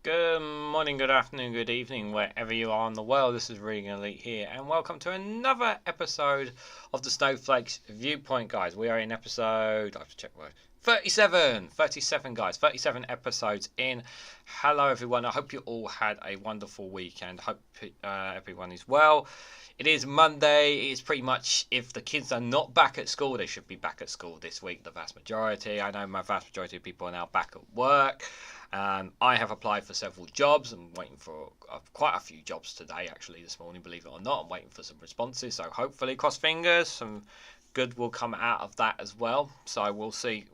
Good morning, good afternoon, good evening, wherever you are in the world. This is REGANELITE here, and welcome to another episode of the Snowflake's Viewpoint, guys. We are in episode, I have to check my 37, guys. 37 episodes in. Hello, everyone. I hope you all had a wonderful weekend. Hope everyone is well. It is Monday. It's pretty much, if the kids are not back at school, they should be back at school this week, the vast majority. I know my vast majority of people are now back at work. I have applied for several jobs. I'm waiting for quite a few jobs today, actually, this morning, believe it or not. I'm waiting for some responses, so hopefully, cross fingers, some good will come out of that as well. So we'll see,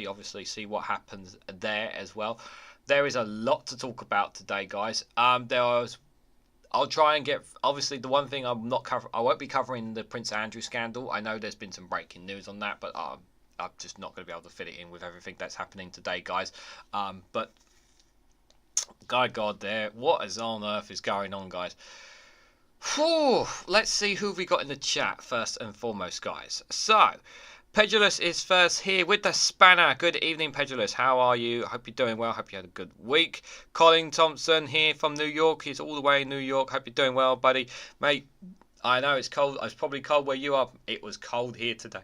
obviously, see what happens there as well. There is a lot to talk about today, guys. I'll try and get, obviously, the one thing I won't be covering the Prince Andrew scandal. I know there's been some breaking news on that, but I'm just not going to be able to fit it in with everything that's happening today, guys. But God, what on earth is going on, guys? Whew, let's see who we got in the chat first and foremost, guys. So, Pedulous is first here with the spanner. Good evening, Pedulous. How are you? I hope you're doing well. Hope you had a good week. Colin Thompson here from New York. He's all the way in New York. Hope you're doing well, buddy. Mate, I know it's cold. It's probably cold where you are. It was cold here today.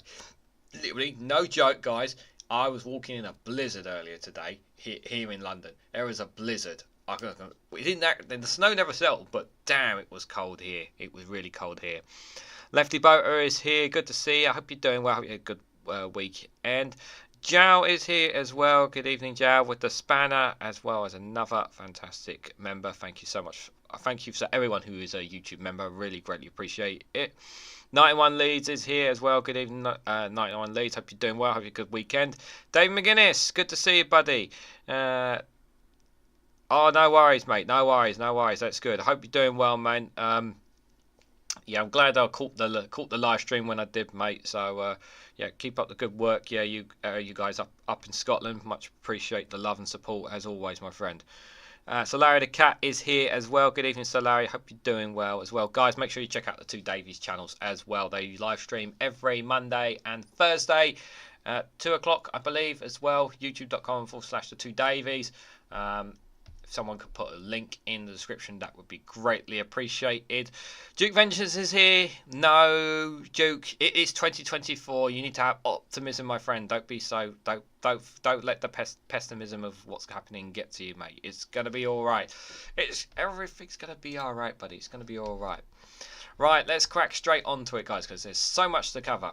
Literally, no joke, guys. I was walking in a blizzard earlier today here in London. There was a blizzard. The snow never settled, but damn, it was cold here. It was really cold here. Lefty Boater is here. Good to see you. I hope you're doing well. I hope you had a good week. And Jao is here as well. Good evening, Jao, with the spanner, as well as another fantastic member. Thank you so much. Thank you for everyone who is a YouTube member. Really greatly appreciate it. 91 Leeds is here as well. Good evening, 91 Leeds. Hope you're doing well. Hope you had a good weekend. Dave McGuinness, good to see you, buddy. Oh, no worries, mate. No worries. That's good. I hope you're doing well, man. Yeah, I'm glad I caught the live stream when I did, mate. So yeah, keep up the good work. Yeah, you guys up in Scotland, much appreciate the love and support as always, my friend. So Larry the Cat is here as well. Good evening, Sir Larry. Hope you're doing well as well. Guys, make sure you check out the two Davies channels as well. They live stream every Monday and Thursday at 2 o'clock, I believe, as well. youtube.com/the two Davies. If someone could put a link in the description, that would be greatly appreciated. Duke Ventures is here. No, Duke, it is 2024. You need to have optimism, my friend. Don't be so. Don't let the pessimism of what's happening get to you, mate. It's gonna be all right. Everything's gonna be all right, buddy. It's gonna be all right. Right, let's crack straight onto it, guys, because there's so much to cover.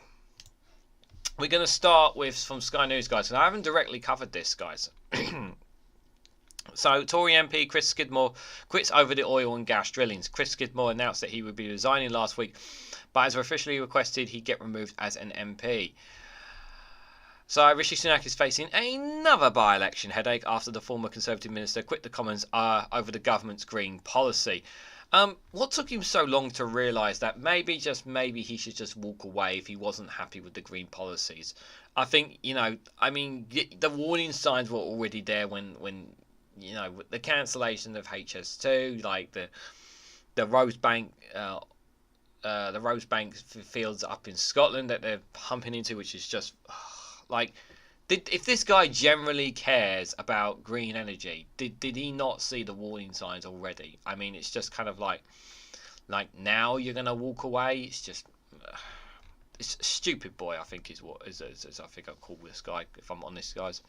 We're gonna start with from Sky News, guys, and I haven't directly covered this, guys. So, Tory MP Chris Skidmore quits over the oil and gas drillings. Chris Skidmore announced that he would be resigning last week, but has officially requested he get removed as an MP. So, Rishi Sunak is facing another by-election headache after the former Conservative minister quit the Commons over the government's green policy. What took him so long to realise that maybe he should just walk away if he wasn't happy with the green policies? I think, the warning signs were already there when the cancellation of HS2, like the Rosebank fields up in Scotland that they're pumping into, which is just like, if this guy generally cares about green energy, did he not see the warning signs already? I mean, it's just kind of like now you're gonna walk away. It's just it's a stupid boy, I think, is I think I'll call this guy, if I'm honest, guys.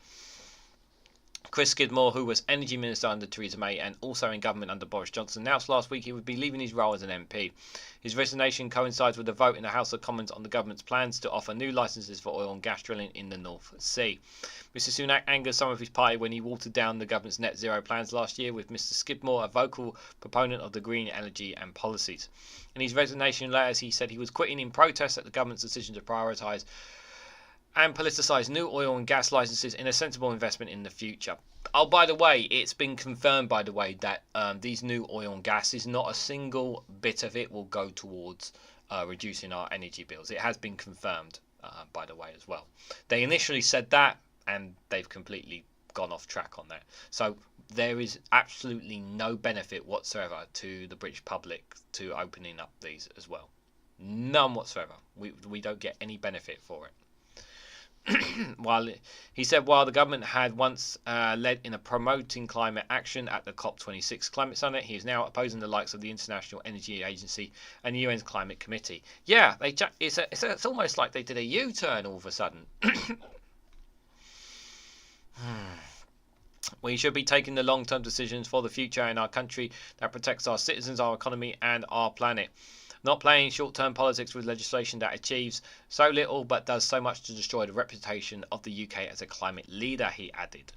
Chris Skidmore, who was Energy Minister under Theresa May and also in government under Boris Johnson, announced last week he would be leaving his role as an MP. His resignation coincides with a vote in the House of Commons on the government's plans to offer new licences for oil and gas drilling in the North Sea. Mr Sunak angered some of his party when he watered down the government's net zero plans last year, with Mr Skidmore a vocal proponent of the green energy and policies. In his resignation letters, he said he was quitting in protest at the government's decision to prioritise and politicise new oil and gas licences in a sensible investment in the future. Oh, by the way, it's been confirmed, by the way, that these new oil and gas, is not a single bit of it will go towards reducing our energy bills. It has been confirmed, by the way, as well. They initially said that, and they've completely gone off track on that. So there is absolutely no benefit whatsoever to the British public to opening up these as well. None whatsoever. We don't get any benefit for it. While the government had once led in a promoting climate action at the COP26 climate summit, he is now opposing the likes of the International Energy Agency and the UN's Climate Committee. Yeah, it's almost like they did a U-turn all of a sudden. We should be taking the long-term decisions for the future in our country that protects our citizens, our economy, and our planet. Not playing short-term politics with legislation that achieves so little but does so much to destroy the reputation of the UK as a climate leader, he added.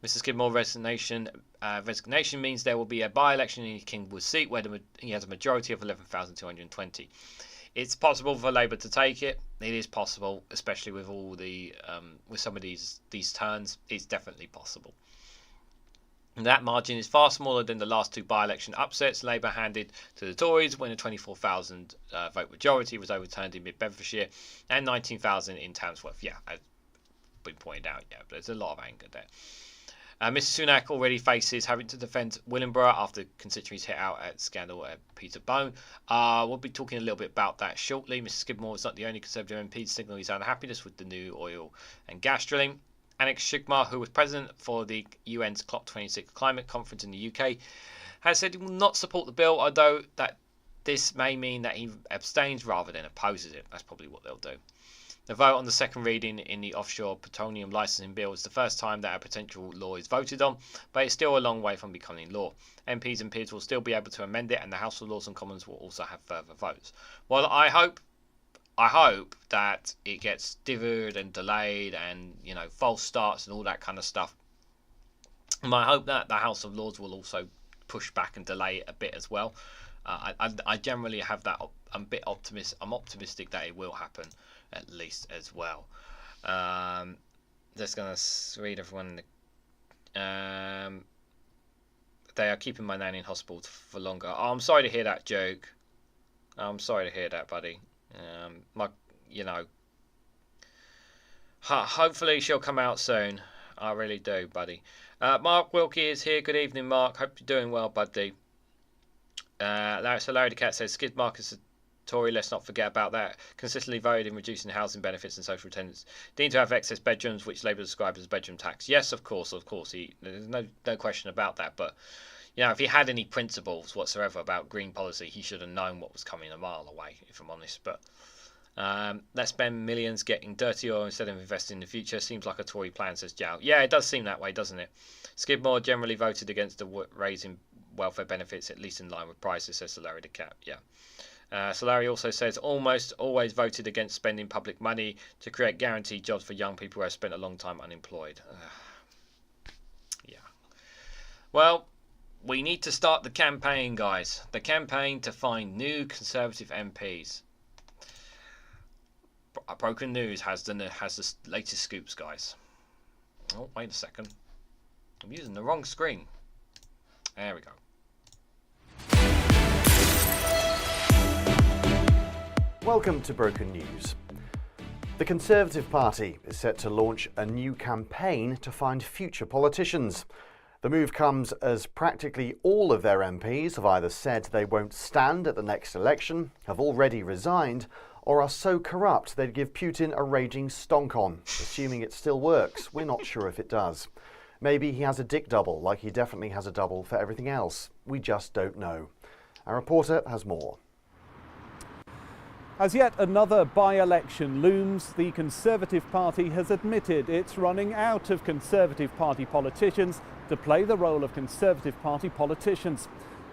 Mr Skidmore's resignation means there will be a by-election in Kingwood seat where he has a majority of 11,220. It's possible for Labour to take it. It is possible, especially with all the with some of these turns. It's definitely possible. And that margin is far smaller than the last two by-election upsets Labour handed to the Tories when a 24,000 vote majority was overturned in Mid-Bedfordshire and 19,000 in Tamsworth. Yeah, as been pointed out, yeah, there's a lot of anger there. Mr Sunak already faces having to defend Willingborough after constituencies hit out at scandal at Peterbone. We'll be talking a little bit about that shortly. Mr Skidmore is not the only Conservative MP to signal his unhappiness with the new oil and gas drilling. Alex Shigmar, who was president for the UN's COP26 climate conference in the UK, has said he will not support the bill, although that this may mean that he abstains rather than opposes it. That's probably what they'll do. The vote on the second reading in the offshore petroleum licensing bill is the first time that a potential law is voted on, but it's still a long way from becoming law. MPs and peers will still be able to amend it, and the House of Lords and Commons will also have further votes. Well, I hope that it gets divvied and delayed and, you know, false starts and all that kind of stuff. And I hope that the House of Lords will also push back and delay it a bit as well. I generally have that. I'm optimistic that it will happen at least as well. Just gonna read everyone. They are keeping my nan in hospital for longer. Oh, I'm sorry to hear that, joke. I'm sorry to hear that, buddy. Hopefully she'll come out soon. I really do, buddy. Mark Wilkie is here. Good evening, Mark. Hope you're doing well, buddy. So Larry the Cat says Skidmore is a Tory. Let's not forget about that. Consistently voted in reducing housing benefits and social attendance. Deemed to have excess bedrooms, which Labour described as bedroom tax. Yes, of course. There's no question about that. But you know, if he had any principles whatsoever about green policy, he should have known what was coming a mile away, if I'm honest. But let's spend millions getting dirty oil instead of investing in the future. Seems like a Tory plan, says Jow. Yeah, it does seem that way, doesn't it? Skidmore generally voted against the raising welfare benefits, at least in line with prices, says Larry the Cat. Yeah. Solari also says almost always voted against spending public money to create guaranteed jobs for young people who have spent a long time unemployed. Yeah. Well, we need to start the campaign, guys. The campaign to find new Conservative MPs. Broken News has the latest scoops, guys. Oh, wait a second. I'm using the wrong screen. There we go. Welcome to Broken News. The Conservative Party is set to launch a new campaign to find future politicians. The move comes as practically all of their MPs have either said they won't stand at the next election, have already resigned, or are so corrupt they'd give Putin a raging stonk on. Assuming it still works, we're not sure if it does. Maybe he has a dick double, like he definitely has a double for everything else. We just don't know. Our reporter has more. As yet another by-election looms, the Conservative Party has admitted it's running out of Conservative Party politicians to play the role of Conservative Party politicians.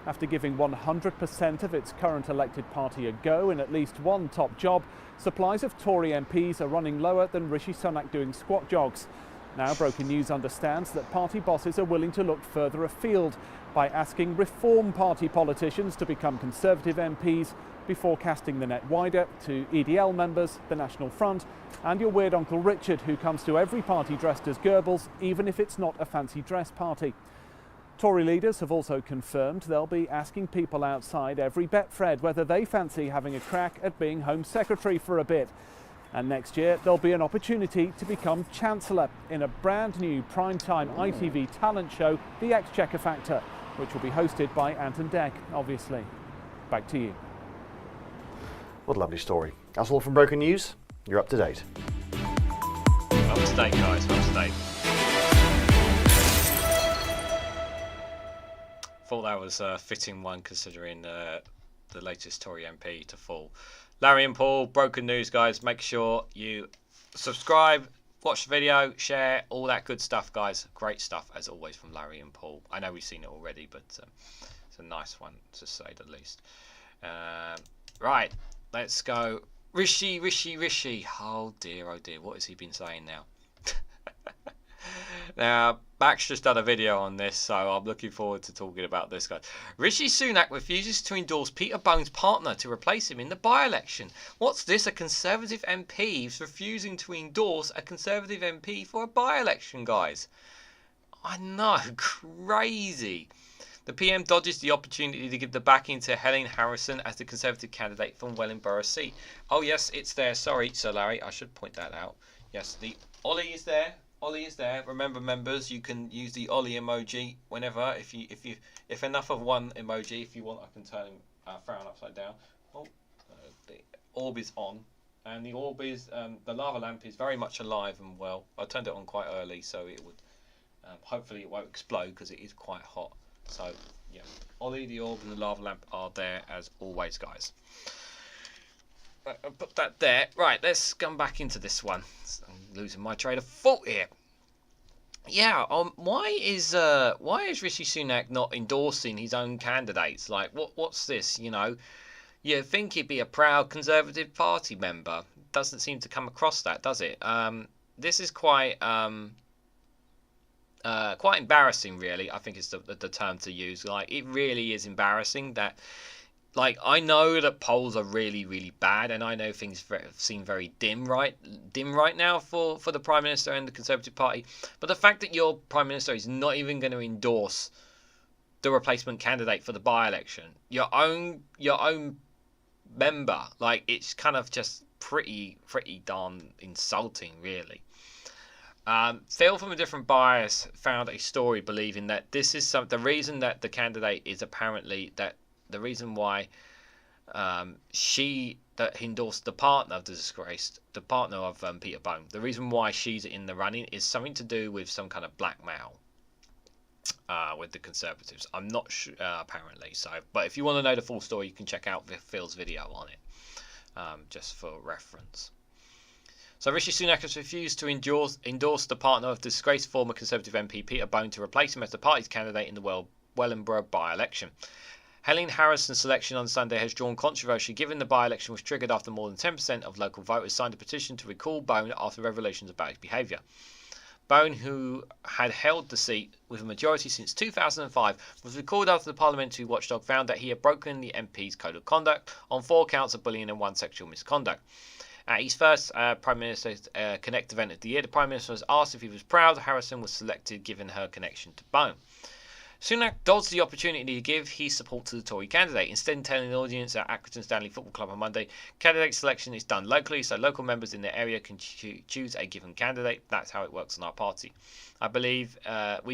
After giving 100% of its current elected party a go in at least one top job, supplies of Tory MPs are running lower than Rishi Sunak doing squat jogs. Now Broken News understands that party bosses are willing to look further afield by asking Reform Party politicians to become Conservative MPs before casting the net wider to EDL members, the National Front, and your weird Uncle Richard, who comes to every party dressed as Goebbels, even if it's not a fancy dress party. Tory leaders have also confirmed they'll be asking people outside every Betfred whether they fancy having a crack at being Home Secretary for a bit. And next year there'll be an opportunity to become Chancellor in a brand new primetime ITV talent show, The Exchequer Factor, which will be hosted by Anton Deck, obviously. Back to you. What a lovely story. That's all from Broken News. You're up to date. Up to date, guys. Up to date. Thought that was a fitting one considering the latest Tory MP to fall. Larry and Paul, broken news, guys. Make sure you subscribe, watch the video, share, all that good stuff, guys. Great stuff, as always, from Larry and Paul. I know we've seen it already, but it's a nice one, to say the least. Right, let's go. Rishi. Oh dear, what has he been saying now? Now, Max just done a video on this, so I'm looking forward to talking about this, guys. Rishi Sunak refuses to endorse Peter Bone's partner to replace him in the by-election. What's this? A Conservative MP is refusing to endorse a Conservative MP for a by-election, guys. I know, crazy. The PM dodges the opportunity to give the backing to Helen Harrison as the Conservative candidate from Wellingborough seat. Oh yes, it's there. Sorry, Sir Larry, I should point that out. Yes, the Ollie is there. Ollie is there. Remember, members, you can use the Ollie emoji whenever. If enough of one emoji, if you want, I can turn him frown upside down. Oh, the orb is on, and the orb is the lava lamp is very much alive and well. I turned it on quite early, so it would hopefully it won't explode because it is quite hot. So yeah, Ollie, the orb, and the lava lamp are there as always, guys. I'll put that there. Right, let's come back into this one. I'm losing my train of thought here. Yeah, why is Rishi Sunak not endorsing his own candidates? Like, what's this? You know, you think he'd be a proud Conservative Party member. Doesn't seem to come across that, does it? This is quite embarrassing, really. I think is the term to use. Like, it really is embarrassing that. Like, I know that polls are really, really bad, and I know things seem very dim right now for the Prime Minister and the Conservative Party. But the fact that your Prime Minister is not even going to endorse the replacement candidate for the by-election, your own member, like, it's kind of just pretty darn insulting, really. Phil from A Different Bias found a story believing that this is the reason that the candidate is apparently that. The reason why she endorsed the partner of the partner of Peter Bone, the reason why she's in the running is something to do with some kind of blackmail with the Conservatives. I'm not sure, apparently. So, but if you want to know the full story, you can check out Phil's video on it, just for reference. So Rishi Sunak has refused to endorse the partner of disgraced former Conservative MP Peter Bone to replace him as the party's candidate in the Wellingborough by-election. Helen Harrison's selection on Sunday has drawn controversy given the by-election was triggered after more than 10% of local voters signed a petition to recall Bone after revelations about his behaviour. Bone, who had held the seat with a majority since 2005, was recalled after the parliamentary watchdog found that he had broken the MP's code of conduct on 4 counts of bullying and 1 sexual misconduct. At his first Prime Minister's Connect event of the year, the Prime Minister was asked if he was proud Harrison was selected given her connection to Bone. Sunak dodged the opportunity to give his support to the Tory candidate, instead telling the audience at Accrington Stanley Football Club on Monday, candidate selection is done locally, so local members in their area can choose a given candidate. That's how it works in our party. We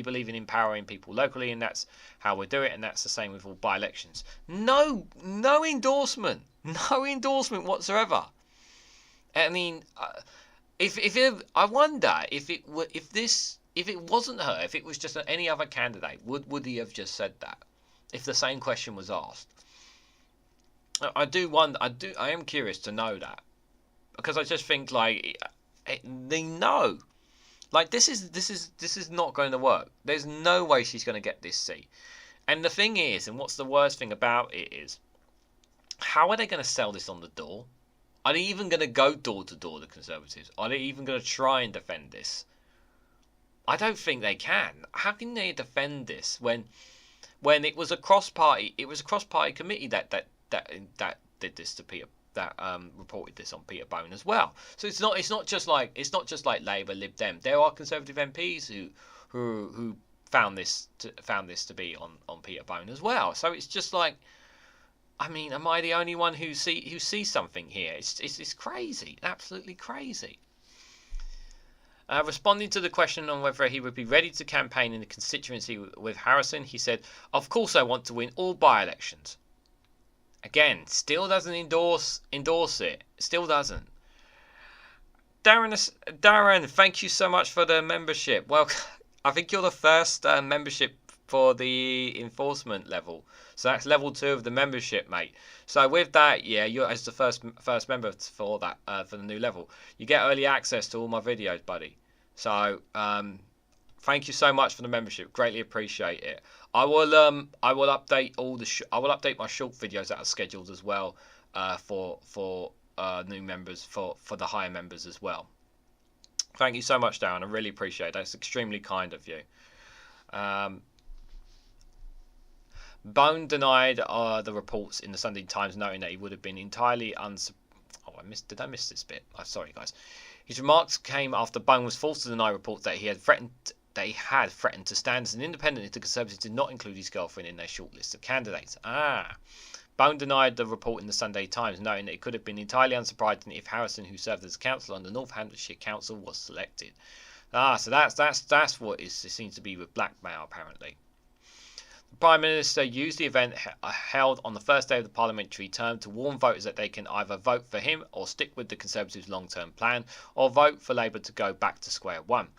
believe in empowering people locally, and that's how we do it, and that's the same with all by-elections. No endorsement whatsoever. I mean, I wonder if it wasn't her, if it was just any other candidate, would he have just said that? If the same question was asked, I am curious to know that, because I just think like they know, like this is not going to work. There's no way she's going to get this seat. And the thing is, and what's the worst thing about it is, how are they going to sell this on the door? Are they even going to go door to door, the Conservatives? Are they even going to try and defend this? I don't think they can. How can they defend this when it was a cross-party committee that did this to Peter, that reported this on Peter Bone as well. So it's not just like Labour, Lib Dem. There are Conservative MPs who found this to be on Peter Bone as well. So it's just like, I mean, am I the only one who sees something here? It's crazy, absolutely crazy. Responding to the question on whether he would be ready to campaign in the constituency with Harrison, he said, "Of course I want to win all by-elections." Again, still doesn't endorse it. Still doesn't. Darren, thank you so much for the membership. Well, I think you're the first membership for the enforcement level. So that's level 2 of the membership, mate. So with that, yeah, you're as the first member for that for the new level. You get early access to all my videos, buddy. So thank you so much for the membership. Greatly appreciate it. I will update all the I will update my short videos that are scheduled as well for new members for the higher members as well. Thank you so much, Darren. I really appreciate it. That's extremely kind of you. Bone denied the reports in the Sunday Times, noting that he would have been entirely did I miss this bit? Oh, sorry, guys. His remarks came after Bone was forced to deny reports that he had threatened to stand as an independent if the Conservatives did not include his girlfriend in their short list of candidates. Bone denied the report in the Sunday Times, noting that it could have been entirely unsurprising if Harrison, who served as a councillor on the North Hampshire Council, was selected. So that's what it seems to be with blackmail, apparently. The Prime Minister used the event held on the first day of the parliamentary term to warn voters that they can either vote for him or stick with the Conservatives' long-term plan, or vote for Labour to go back to square one.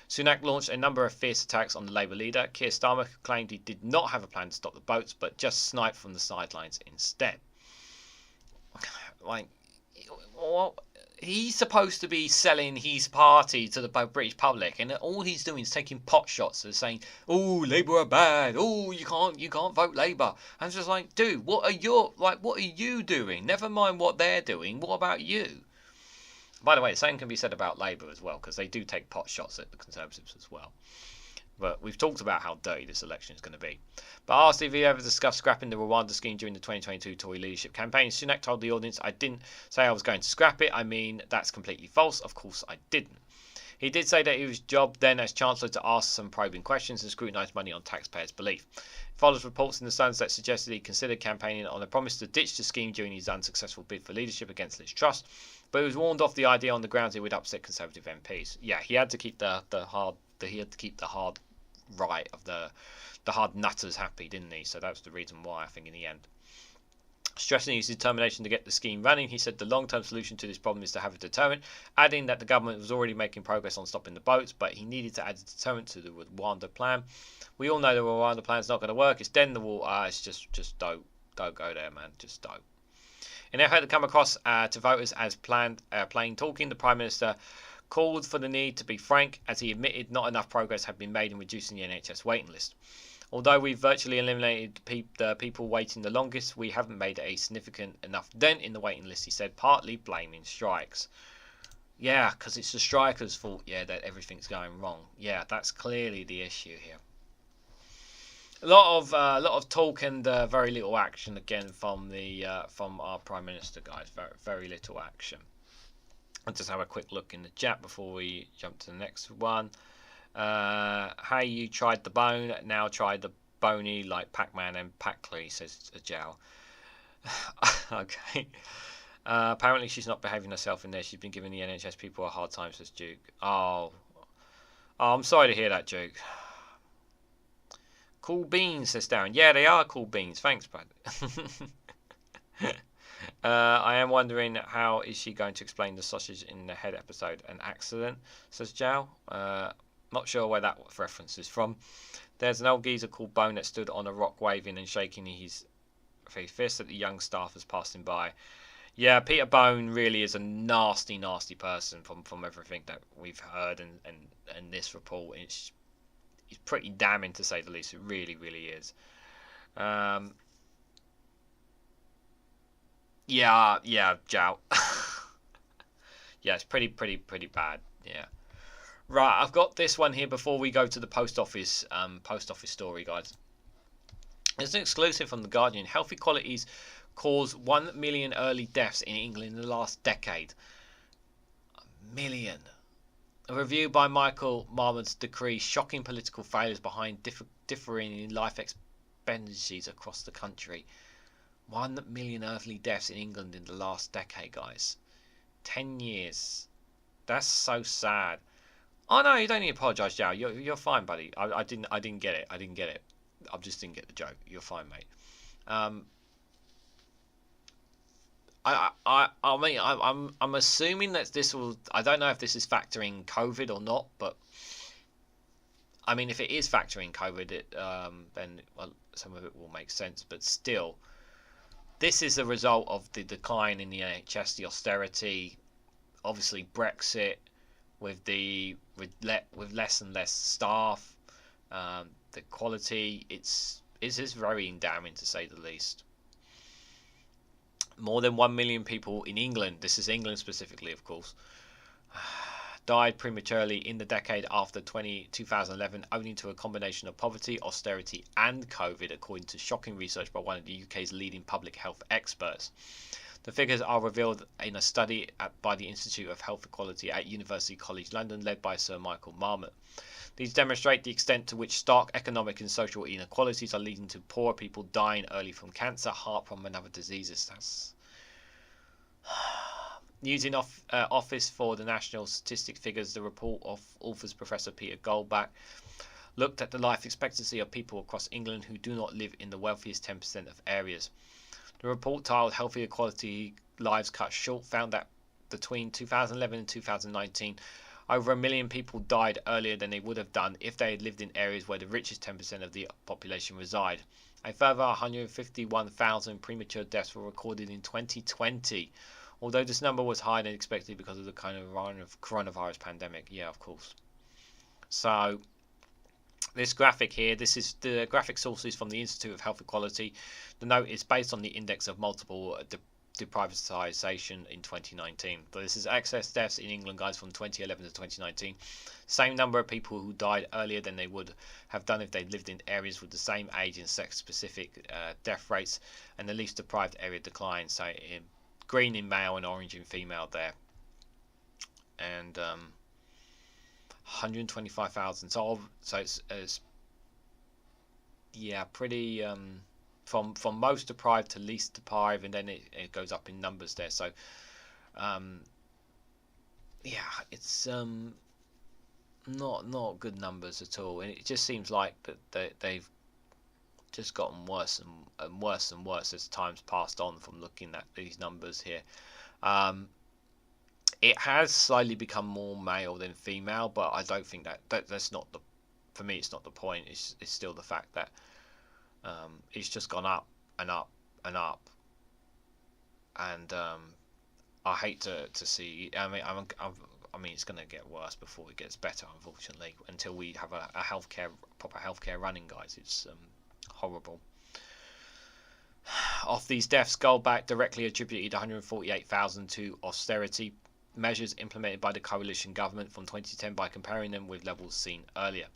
Sunak launched a number of fierce attacks on the Labour leader. Keir Starmer claimed he did not have a plan to stop the boats, but just sniped from the sidelines instead. Like, he's supposed to be selling his party to the British public, and all he's doing is taking pot shots and saying, "Oh, Labour are bad. Oh, you can't vote Labour." And it's just like, dude, what are you doing? Never mind what they're doing. What about you? By the way, the same can be said about Labour as well, because they do take pot shots at the Conservatives as well. But we've talked about how dirty this election is going to be. But asked if he ever discussed scrapping the Rwanda scheme during the 2022 Tory leadership campaign, Sunak told the audience, "I didn't say I was going to scrap it. I mean, that's completely false. Of course I didn't." He did say that it was his job then as Chancellor to ask some probing questions and scrutinise money on taxpayers' belief. It follows reports in the Sun that suggested he considered campaigning on a promise to ditch the scheme during his unsuccessful bid for leadership against Liz Truss, but he was warned off the idea on the grounds it would upset Conservative MPs. Yeah, he had to keep the hard right of the hard nutters happy, didn't he? So that was the reason why, I think, in the end. Stressing his determination to get the scheme running, he said the long-term solution to this problem is to have a deterrent, adding that the government was already making progress on stopping the boats, but he needed to add a deterrent to the Rwanda plan. We all know the Rwanda plan is not going to work. It's dead in the water. It's just don't go there, man. Just don't. In an effort to come across to voters as plain talking, the Prime Minister called for the need to be frank, as he admitted not enough progress had been made in reducing the NHS waiting list. Although we've virtually eliminated the people waiting the longest, we haven't made a significant enough dent in the waiting list, he said, partly blaming strikes. Yeah, because it's the strikers' fault, yeah, that everything's going wrong. Yeah, that's clearly the issue here. A lot of talk and very little action again from our Prime Minister, guys. Very little action. I'll just have a quick look in the chat before we jump to the next one. Hey, you tried the bone, now try the bony like Pac-Man and Packley, says Jow. Okay. Apparently she's not behaving herself in there. She's been giving the NHS people a hard time, says Duke. Oh, I'm sorry to hear that, Duke. Cool beans, says Darren. Yeah, they are cool beans. Thanks, bud. I am wondering how is she going to explain the sausage in the head episode an accident, says Jow. Not sure where that reference is from. There's an old geezer called Bone that stood on a rock waving and shaking his fist at the young staffers passing by. Yeah, Peter Bone really is a nasty person from everything that we've heard and this report. It's pretty damning, to say the least. It really is. Yeah, Jow. Yeah, it's pretty bad. Yeah. Right, I've got this one here before we go to the post office story, guys. It's an exclusive from The Guardian. Health inequalities cause 1 million early deaths in England in the last decade. 1 million. A review by Michael Marmot's decree shocking political failures behind differing in life expectancies across the country. 1 million early deaths in England in the last decade, guys. 10 years. That's so sad. Oh no, you don't need to apologise, Joe. You're fine, buddy. I didn't get it. I just didn't get the joke. You're fine, mate. mean, I'm assuming that this will. I don't know if this is factoring COVID or not, but I mean, if it is factoring COVID, then well, some of it will make sense. But still, this is a result of the decline in the NHS, the austerity, obviously Brexit, with less and less staff, the quality. It's just very damning, to say the least. More than 1 million people in England, this is England specifically, of course, died prematurely in the decade after 2011, owing to a combination of poverty, austerity, and COVID, according to shocking research by one of the UK's leading public health experts. The figures are revealed in a study by the Institute of Health Equality at University College London, led by Sir Michael Marmot. These demonstrate the extent to which stark economic and social inequalities are leading to poor people dying early from cancer, heart problem, and other diseases. That's using Office for the National Statistics figures, the report of authors Professor Peter Goldbach looked at the life expectancy of people across England who do not live in the wealthiest 10% of areas. The report, titled Healthy Equality Lives Cut Short, found that between 2011 and 2019, over 1 million people died earlier than they would have done if they had lived in areas where the richest 10% of the population reside. A further 151,000 premature deaths were recorded in 2020, although this number was higher than expected because of the kind of coronavirus pandemic. Yeah, of course. So this graphic here, this is the graphic sources from the Institute of Health Equality. The note is based on the index of multiple deprivatisation in 2019. But this is excess deaths in England, guys, from 2011 to 2019. Same number of people who died earlier than they would have done if they lived in areas with the same age and sex-specific death rates, and the least deprived area declined. So in green in male and orange in female there. And 125,000. So it's yeah, pretty from most deprived to least deprived, and then it goes up in numbers there. So yeah, it's not good numbers at all, and it just seems like that they've just gotten worse and worse and worse as time's passed on from looking at these numbers here. It has slightly become more male than female, but I don't think that's not the, for me, it's not the point. It's still the fact that it's just gone up and up and up, and I hate to see. I mean, it's going to get worse before it gets better, unfortunately, until we have a proper healthcare running, guys. It's horrible. Of these deaths, Goldbach directly attributed 148,000 to austerity measures implemented by the coalition government from 2010 by comparing them with levels seen earlier.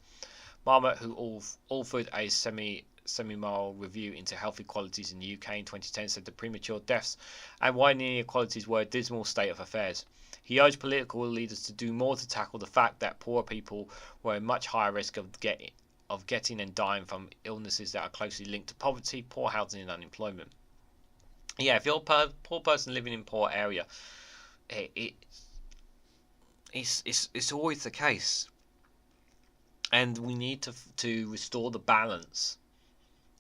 Marmot, who authored a semi-moral review into health equalities in the UK in 2010, said the premature deaths and widening inequalities were a dismal state of affairs. He urged political leaders to do more to tackle the fact that poor people were at much higher risk of getting and dying from illnesses that are closely linked to poverty, poor housing, and unemployment. Yeah, if you're a poor person living in a poor area, it's always the case, and we need to restore the balance.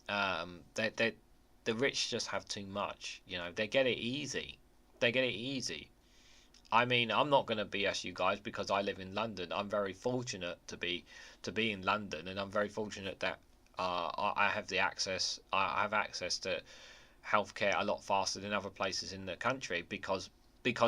The rich just have too much. You know, they get it easy. I mean, I'm not going to BS you guys because I live in London. I'm very fortunate to be in London, and I'm very fortunate that I have access to healthcare a lot faster than other places in the country because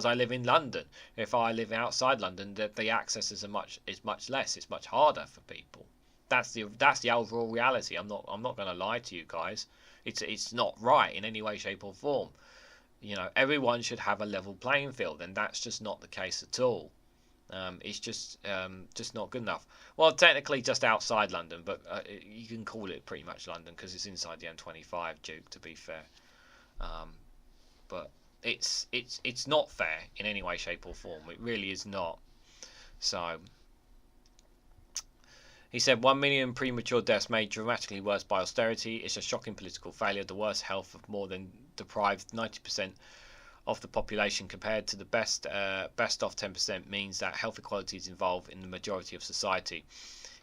I live in London. If I live outside London, the access is much less. It's much harder for people. That's the overall reality. I'm not going to lie to you guys. It's not right in any way, shape, or form. You know, everyone should have a level playing field, and that's just not the case at all. It's just not good enough. Well, technically just outside London, but you can call it pretty much London because it's inside the M25, Duke, to be fair. But it's not fair in any way, shape, or form. It really is not. So he said 1 million premature deaths made dramatically worse by austerity. It's a shocking political failure. The worst health of more than deprived 90% of the population compared to the best off 10% means that health equality is involved in the majority of society.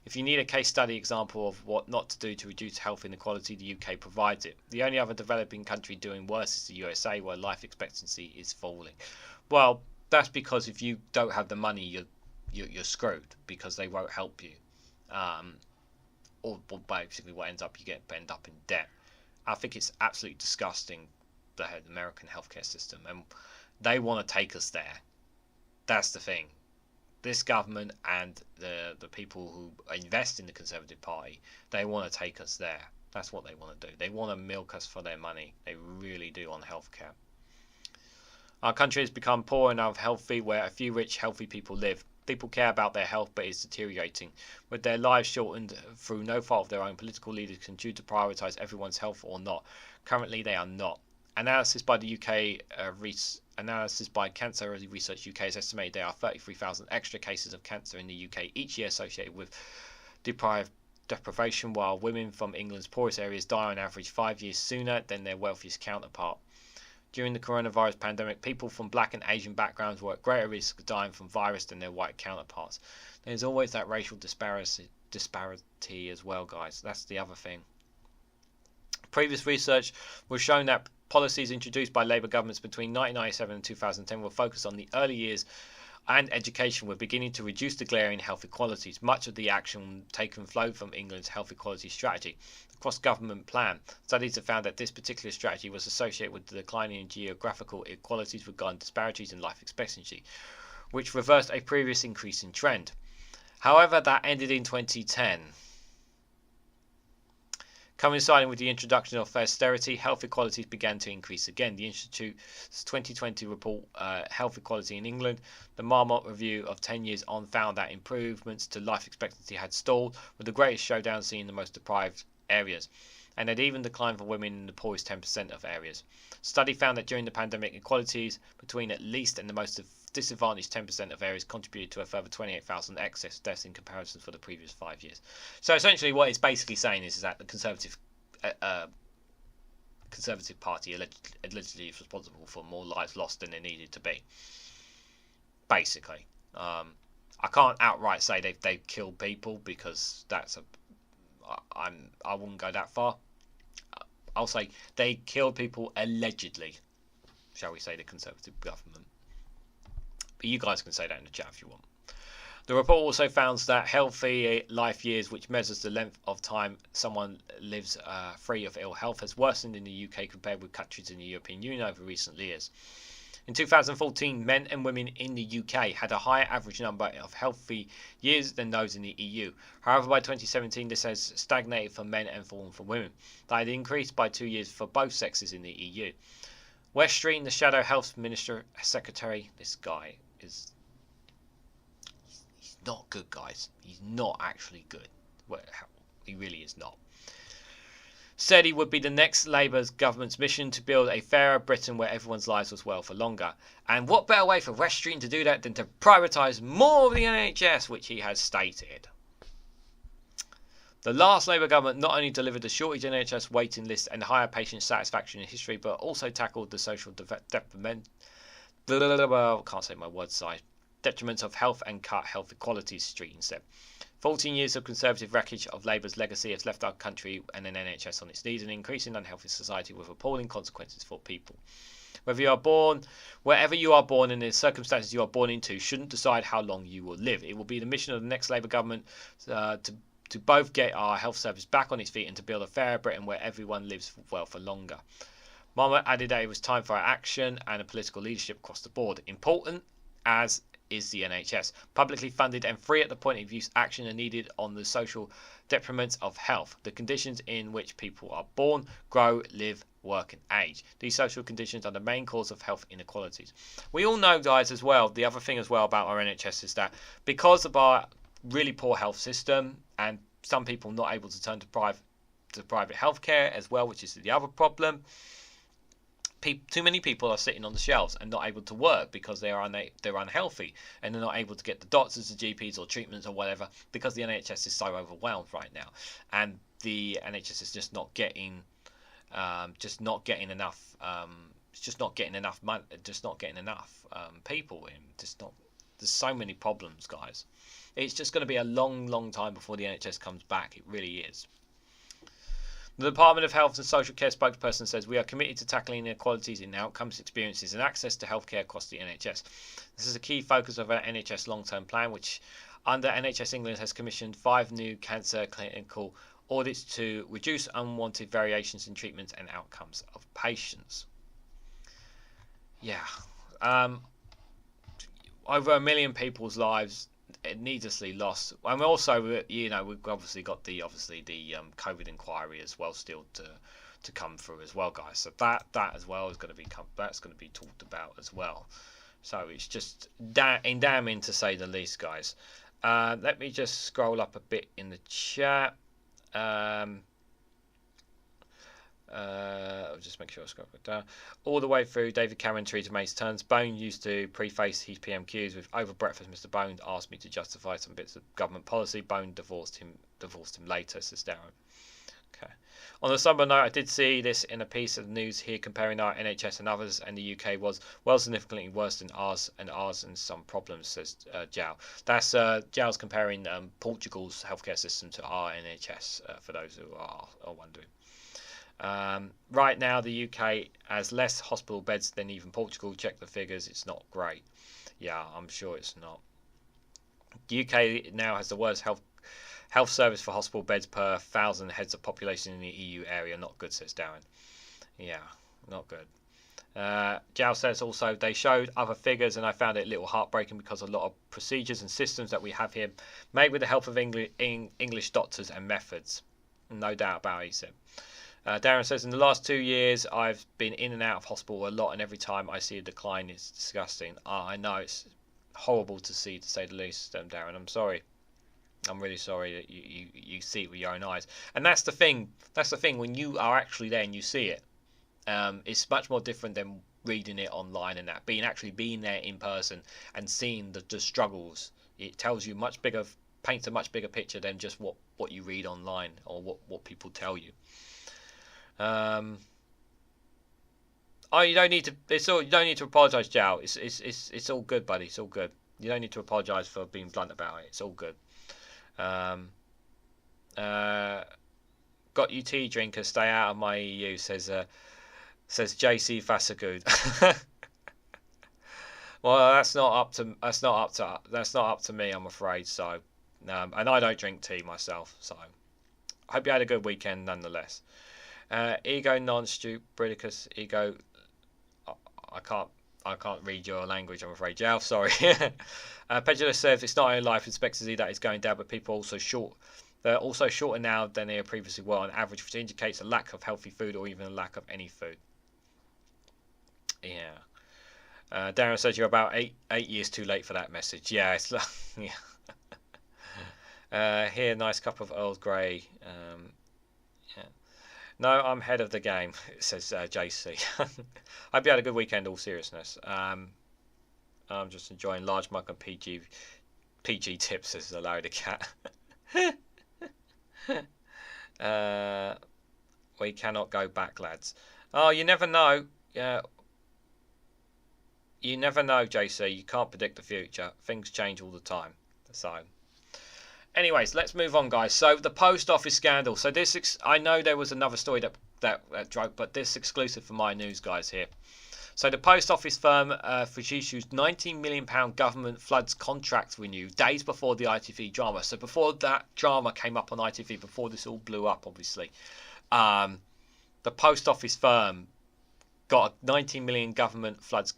If you need a case study example of what not to do to reduce health inequality, the UK provides it. The only other developing country doing worse is the USA, where life expectancy is falling. Well, that's because if you don't have the money, you're screwed, because they won't help you. Or basically what ends up, you end up in debt. I think it's absolutely disgusting, the American healthcare system, and they want to take us there. That's the thing. This government and the people who invest in the Conservative Party, they want to take us there. That's what they want to do. They want to milk us for their money. They really do on healthcare. Our country has become poor and unhealthy, where a few rich, healthy people live. People care about their health, but it's deteriorating. With their lives shortened through no fault of their own, political leaders can choose to prioritise everyone's health or not. Currently, they are not. Analysis by the UK Analysis by Cancer Research UK has estimated there are 33,000 extra cases of cancer in the UK each year associated with deprivation, while women from England's poorest areas die on average 5 years sooner than their wealthiest counterpart. During the coronavirus pandemic, people from black and Asian backgrounds were at greater risk of dying from virus than their white counterparts. There's always that racial disparity as well, guys. That's the other thing. Previous research was shown that policies introduced by Labour governments between 1997 and 2010 were focused on the early years, and education were beginning to reduce the glaring health inequalities. Much of the action taken flowed from England's health equality strategy. The cross-government plan. Studies have found that this particular strategy was associated with the declining in geographical inequalities regarding disparities in life expectancy, which reversed a previous increase in trend. However, that ended in 2010. Coinciding with the introduction of austerity, health equalities began to increase again. The Institute's 2020 report, Health Equality in England, the Marmot review of 10 years on, found that improvements to life expectancy had stalled, with the greatest showdown seen in the most deprived areas, and had even declined for women in the poorest 10% of areas. Study found that during the pandemic, inequalities between at least and the most disadvantaged 10% of areas contributed to a further 28,000 excess deaths in comparison for the previous 5 years. So essentially what it's basically saying is that the Conservative Party allegedly is responsible for more lives lost than there needed to be. Basically. I can't outright say they've killed people, because I wouldn't go that far. I'll say they killed people allegedly, shall we say, the Conservative government. But you guys can say that in the chat if you want. The report also found that healthy life years, which measures the length of time someone lives free of ill health, has worsened in the UK compared with countries in the European Union over recent years. In 2014, men and women in the UK had a higher average number of healthy years than those in the EU. However, by 2017, this has stagnated for men and fallen for women. That had increased by 2 years for both sexes in the EU. Wes Streeting, the Shadow Health Minister Secretary, this guy is... he's not good, guys. He's not actually good. Well, he really is not. Said he would be the next Labour government's mission to build a fairer Britain where everyone's lives was well for longer. And what better way for Wes Streeting to do that than to privatise more of the NHS, which he has stated. The last Labour government not only delivered the shortage NHS waiting list and higher patient satisfaction in history, but also tackled the social detriment. Can't say my words, sorry. Detriments of health and cut health equalities, Streeting said. 14 years of Conservative wreckage of Labour's legacy has left our country and an NHS on its knees, an increasing unhealthy society with appalling consequences for people. Wherever you are born and the circumstances you are born into shouldn't decide how long you will live. It will be the mission of the next Labour government to both get our health service back on its feet and to build a fairer Britain where everyone lives well for longer. Marmot added that it was time for action and a political leadership across the board. Important as is the NHS. Publicly funded and free at the point of use, action are needed on the social detriments of health, the conditions in which people are born, grow, live, work and age. These social conditions are the main cause of health inequalities. We all know, guys, as well, the other thing as well about our NHS is that because of our really poor health system and some people not able to turn to private healthcare as well, which is the other problem, too many people are sitting on the shelves and not able to work because they're unhealthy and they're not able to get the doctors, the GPs or treatments or whatever because the NHS is so overwhelmed right now, and the NHS is just not getting enough money, just not getting enough people in, There's so many problems, guys. It's just going to be a long time before the NHS comes back. It really is. The Department of Health and Social Care spokesperson says, we are committed to tackling inequalities in outcomes, experiences and access to healthcare across the NHS. This is a key focus of our NHS long-term plan, which under NHS England has commissioned 5 new cancer clinical audits to reduce unwanted variations in treatment and outcomes of patients. Yeah. Over 1 million people's lives needlessly lost, and also, you know, we've obviously got the COVID inquiry as well still to come through as well, guys. So that as well is going to be talked about as well. So it's just damning to say the least, guys. Let me just scroll up a bit in the chat. I'll just make sure I scroll it down. All the way through, David Cameron, Theresa May's turns. Bone used to preface his PMQs with, over breakfast, Mr. Bone asked me to justify some bits of government policy. Bone divorced him later, says Darren. Okay. On a somber note, I did see this in a piece of news here comparing our NHS and others, and the UK was well significantly worse than ours and some problems, says Jow. That's Jow's comparing Portugal's healthcare system to our NHS, for those who are wondering. Right now, the UK has less hospital beds than even Portugal. Check the figures. It's not great. Yeah, I'm sure it's not. The UK now has the worst health service for hospital beds per 1,000 heads of population in the EU area. Not good, says Darren. Yeah, not good. Jow says also they showed other figures and I found it a little heartbreaking because a lot of procedures and systems that we have here made with the help of English doctors and methods. No doubt about it, he said. Darren says, in the last 2 years, I've been in and out of hospital a lot, and every time I see a decline, it's disgusting. I know it's horrible to see, to say the least, Darren. I'm sorry. I'm really sorry that you see it with your own eyes. And that's the thing. That's the thing. When you are actually there and you see it, it's much more different than reading it online and that. Actually being there in person and seeing the struggles. It tells you paints a much bigger picture than just what you read online or what people tell you. You don't need to. You don't need to apologise, Jow. It's all good, buddy. It's all good. You don't need to apologise for being blunt about it. It's all good. Got you tea drinker. Stay out of my EU. Says JC Fasagud. Well, that's not up to me, I'm afraid. So, and I don't drink tea myself. So, I hope you had a good weekend, nonetheless. Ego non-stupidicus ego. I can't read your language, I'm afraid, Jow. Sorry. Pedula says it's not only life expectancy that is going down, but people are also short. They're also shorter now than they previously were on average, which indicates a lack of healthy food or even a lack of any food. Yeah. Darren says you're about eight years too late for that message. Yeah, it's yeah. Here, nice cup of Earl Grey. Yeah. No, I'm head of the game, says JC. Hope you had a good weekend, all seriousness. I'm just enjoying large mug and PG tips, says the Larry the Cat. We cannot go back, lads. Oh, you never know. Yeah. You never know, JC. You can't predict the future. Things change all the time. So... anyways, let's move on, guys. So the post office scandal. So this, I know there was another story that broke, but this exclusive for my news, guys. Here. So the post office firm Fujitsu's £19 million government floods contract renewed days before the ITV drama. So before that drama came up on ITV, before this all blew up, obviously, the post office firm got a £19 million government floods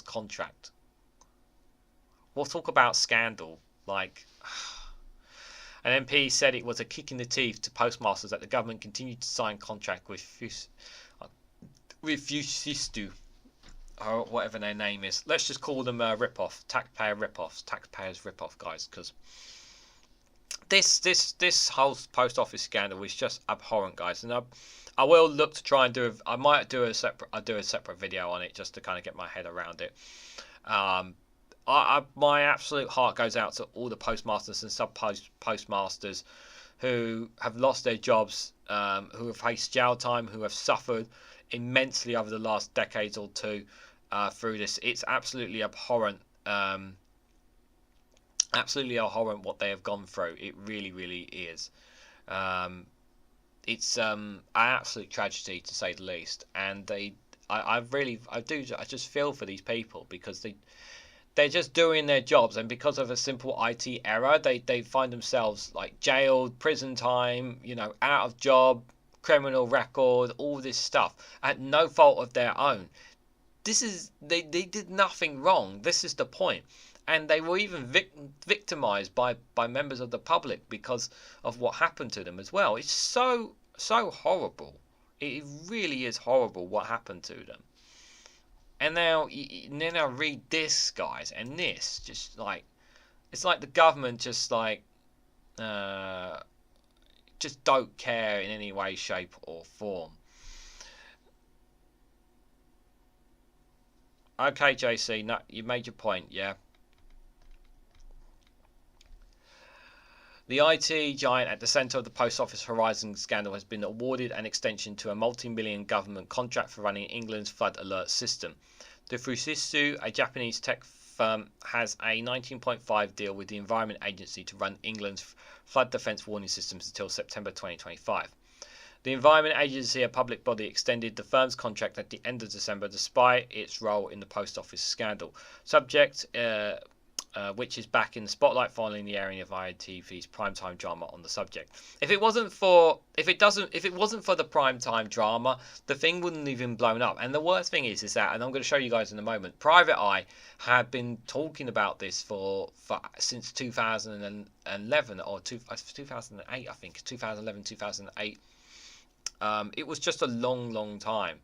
contract. We'll talk about scandal. Like, an MP said it was a kick in the teeth to postmasters that the government continued to sign contract with Fujitsu, or whatever their name is. Let's just call them taxpayers rip-off, guys, because this whole post office scandal is just abhorrent, guys. And I will look to try and do a separate video on it just to kind of get my head around it. My absolute heart goes out to all the postmasters and sub-postmasters who have lost their jobs, who have faced jail time, who have suffered immensely over the last decades or two through this. It's absolutely abhorrent Absolutely abhorrent what they have gone through. It really, really is. It's an absolute tragedy, to say the least. And I just feel for these people, because they're just doing their jobs, and because of a simple IT error, they find themselves like jailed, prison time, out of job, criminal record, all this stuff at no fault of their own. They did nothing wrong. This is the point. And they were even victimized by members of the public because of what happened to them as well. It's so horrible. It really is horrible what happened to them. And now read this, guys, and this, just like, it's like the government just like just don't care in any way, shape or form. Okay, JC, no, you made your point, yeah. The IT giant at the centre of the Post Office Horizon scandal has been awarded an extension to a multi-million government contract for running England's flood alert system. The Fujitsu, a Japanese tech firm, has a 19.5 deal with the Environment Agency to run England's flood defence warning systems until September 2025. The Environment Agency, a public body, extended the firm's contract at the end of December despite its role in the Post Office scandal. Subject which is back in the spotlight following the airing of ITV's primetime drama on the subject. If it wasn't for the primetime drama, the thing wouldn't even blown up. And the worst thing is that, and I'm going to show you guys in a moment, Private Eye had been talking about this for since 2011 or 2008, I think 2011, 2008. It was just a long time.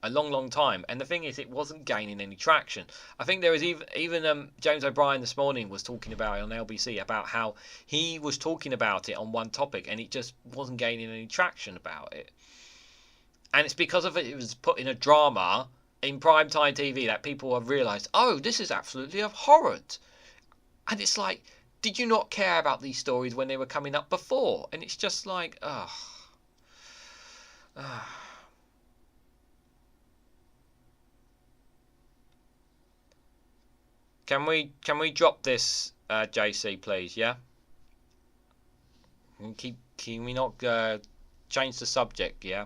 A long time, and the thing is, it wasn't gaining any traction. I think there was even James O'Brien this morning was talking about it on LBC about how he was talking about it on one topic and it just wasn't gaining any traction about it. And it's because of it was put in a drama in primetime TV that people have realised, oh, this is absolutely abhorrent. And it's like, did you not care about these stories when they were coming up before? And it's just like, Can we drop this, JC, please? Yeah. Can we not change the subject? Yeah.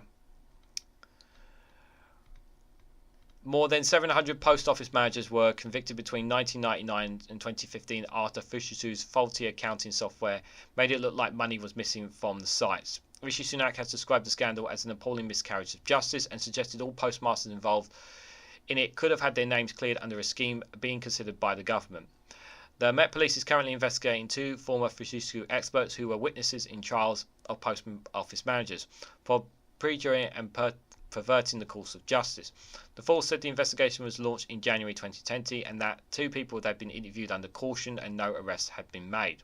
More than 700 post office managers were convicted between 1999 and 2015 after Fujitsu's faulty accounting software made it look like money was missing from the sites. Rishi Sunak has described the scandal as an appalling miscarriage of justice and suggested all postmasters involved in it could have had their names cleared under a scheme being considered by the government. The Met Police is currently investigating two former Fujitsu experts who were witnesses in trials of post office managers for perjury and perverting the course of justice. The force said the investigation was launched in January 2020 and that two people had been interviewed under caution and no arrests had been made.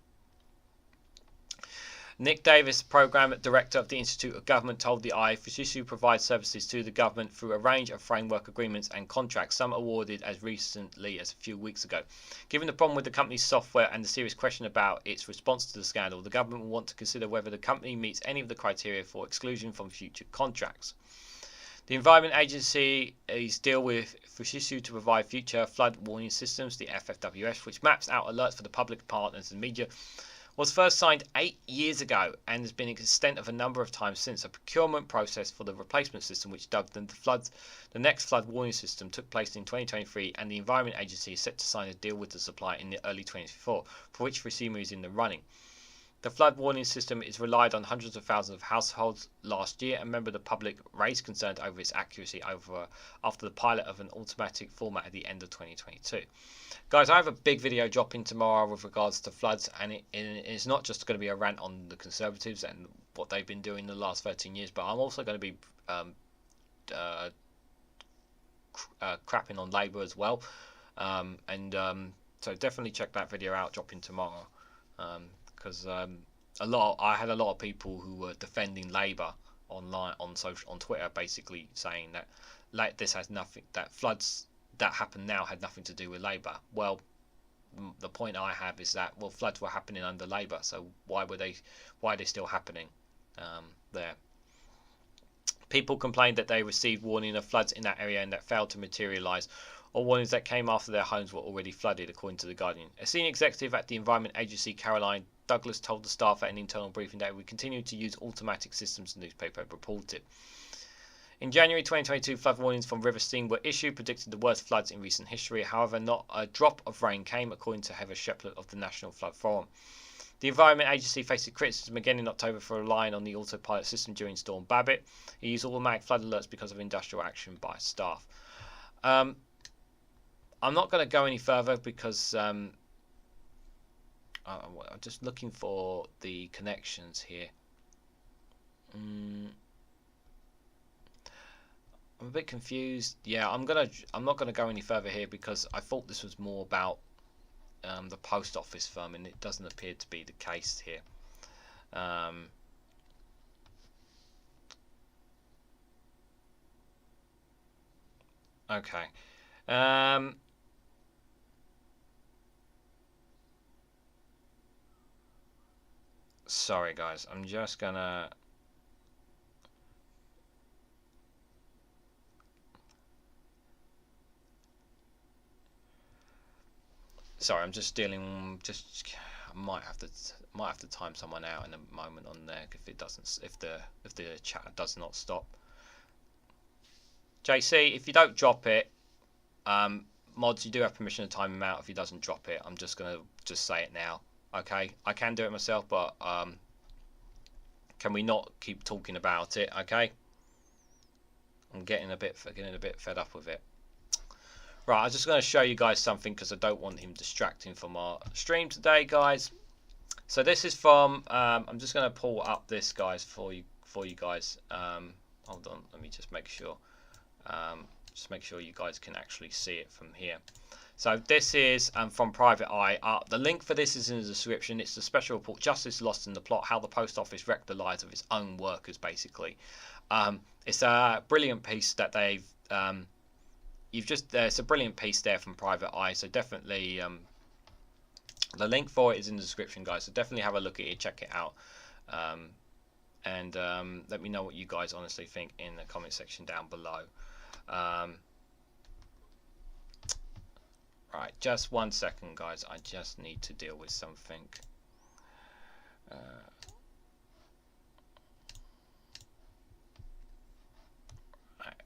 Nick Davis, Programme Director of the Institute of Government, told the Eye Fujitsu provides services to the government through a range of framework agreements and contracts, some awarded as recently as a few weeks ago. Given the problem with the company's software and the serious question about its response to the scandal, the government will want to consider whether the company meets any of the criteria for exclusion from future contracts. The Environment Agency is deal with Fujitsu to provide future flood warning systems, the FFWS, which maps out alerts for the public, partners and media, was first signed 8 years ago and has been extended a number of times since. A procurement process for the replacement system, which dubbed the next flood warning system, took place in 2023, and the Environment Agency is set to sign a deal with the supplier in the early 2024, for which Fujitsu is in the running. The flood warning system is relied on hundreds of thousands of households last year, and member of the public raised concerns over its accuracy after the pilot of an automatic format at the end of 2022. Guys, I have a big video dropping tomorrow with regards to floods, and it's not just going to be a rant on the Conservatives and what they've been doing the last 13 years, but I'm also going to be crapping on Labour as well. So definitely check that video out, dropping tomorrow. Because I had a lot of people who were defending Labour online on Twitter, basically saying that this has nothing, that floods that happen now had nothing to do with Labour. Well, the point I have is that, well, floods were happening under Labour, so why are they still happening there? People complained that they received warning of floods in that area and that failed to materialise All warnings that came after their homes were already flooded, according to The Guardian. A senior executive at the Environment Agency, Caroline Douglas, told the staff at an internal briefing that we continue to use automatic systems, the newspaper reported. In January 2022, flood warnings from River Steam were issued, predicting the worst floods in recent history. However, not a drop of rain came, according to Heather Shepard of the National Flood Forum. The Environment Agency faced criticism again in October for relying on the autopilot system during Storm Babbitt. It used automatic flood alerts because of industrial action by staff. I'm not going to go any further because I'm just looking for the connections here. I'm a bit confused. Yeah, I'm not gonna go any further here because I thought this was more about the post office firm, and it doesn't appear to be the case here. Okay. Sorry guys, I'm just gonna I'm just dealing. I might have to time someone out in a moment on there if the chat does not stop. JC, if you don't drop it, mods, you do have permission to time him out if he doesn't drop it. I'm just gonna say it now. Okay, I can do it myself, but can we not keep talking about it? Okay, I'm getting a bit fed up with it. Right, I'm just going to show you guys something because I don't want him distracting from our stream today, guys. So this is from. I'm just going to pull up this, guys, for you guys. Hold on, let me just make sure. Just make sure you guys can actually see it from here. So this is from Private Eye. The link for this is in the description. It's the special report, Justice Lost in the Plot, how the Post Office wrecked the lives of its own workers, basically. It's a brilliant piece that they've... it's a brilliant piece there from Private Eye, so definitely... the link for it is in the description, guys, so definitely have a look at it, check it out. And let me know what you guys honestly think in the comment section down below. Right, just 1 second, guys. I just need to deal with something. Right.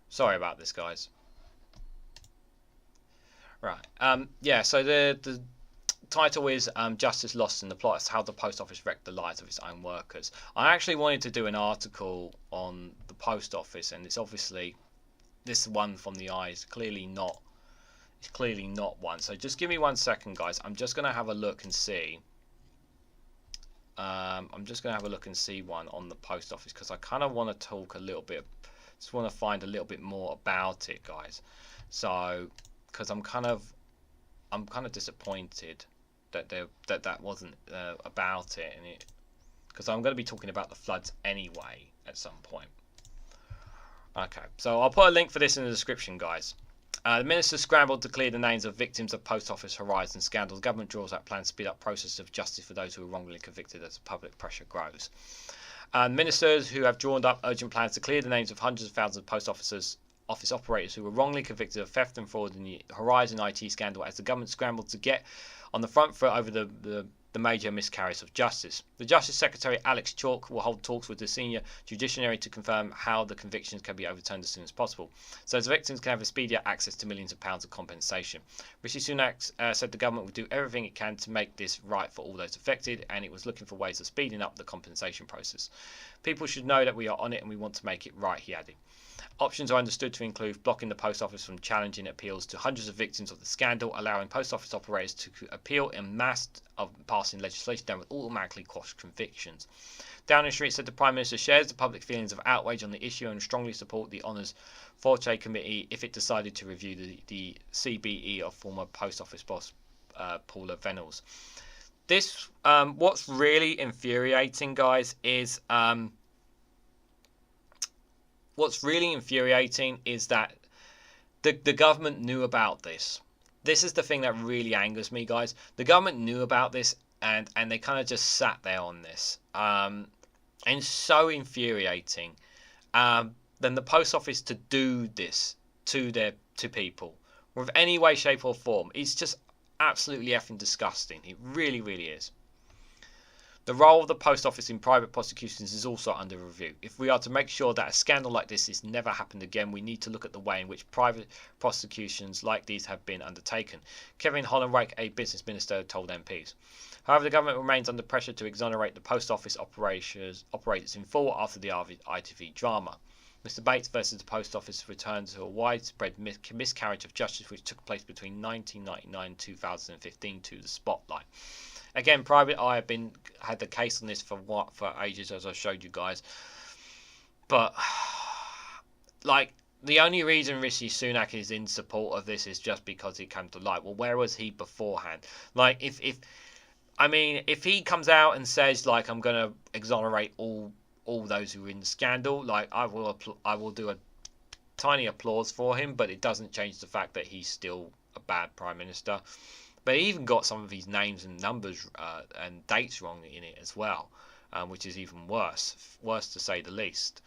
Sorry about this, guys. Right. Yeah. So the title is Justice Lost in the Plot. It's how the Post Office wrecked the lives of its own workers. I actually wanted to do an article on the Post Office, and it's obviously this one from the eye is clearly not. It's clearly not one. So just give me 1 second, guys. I'm just gonna have a look and see. I'm just gonna have a look and see one on the Post Office because I kind of want to talk a little bit. Just want to find a little bit more about it, guys. So because I'm kind of disappointed that that wasn't about it, and because I'm going to be talking about the floods anyway at some point. Okay, so I'll put a link for this in the description, guys. The minister scrambled to clear the names of victims of Post Office Horizon scandal. The government draws up plans to speed up process of justice for those who were wrongly convicted as public pressure grows. Ministers who have drawn up urgent plans to clear the names of hundreds of thousands of post office operators who were wrongly convicted of theft and fraud in the Horizon IT scandal as the government scrambled to get on the front foot over the major miscarriage of justice. The Justice Secretary Alex Chalk will hold talks with the senior judiciary to confirm how the convictions can be overturned as soon as possible, so as victims can have a speedier access to millions of pounds of compensation. Rishi Sunak said the government would do everything it can to make this right for all those affected, and it was looking for ways of speeding up the compensation process. People should know that we are on it and we want to make it right, he added. Options are understood to include blocking the post office from challenging appeals to hundreds of victims of the scandal, allowing post office operators to appeal en masse of passing legislation that would automatically quash convictions. Downing Street said the Prime Minister shares the public feelings of outrage on the issue and strongly support the Honours Forte Committee if it decided to review the CBE of former post office boss Paula Venables. This, what's really infuriating, guys, is... what's really infuriating is that the government knew about this. This is the thing that really angers me, guys. The government knew about this and they kind of just sat there on this. And it's so infuriating. than the post office to do this to people with any way, shape or form. It's just absolutely effing disgusting. It really, really is. The role of the post office in private prosecutions is also under review. If we are to make sure that a scandal like this has never happened again, we need to look at the way in which private prosecutions like these have been undertaken. Kevin Hollenreich, a business minister, told MPs. However, the government remains under pressure to exonerate the post office operators in full after the ITV drama. Mr. Bates versus the Post Office returned to a widespread miscarriage of justice which took place between 1999 and 2015 to the spotlight. Again, Private Eye had the case on this for ages, as I showed you guys. But like, the only reason Rishi Sunak is in support of this is just because it came to light. Well, where was he beforehand? Like, if he comes out and says, like, I'm gonna exonerate all those who were in the scandal, like, I will do a tiny applause for him, but it doesn't change the fact that he's still a bad prime minister. But he even got some of his names and numbers and dates wrong in it as well, which is even worse to say the least.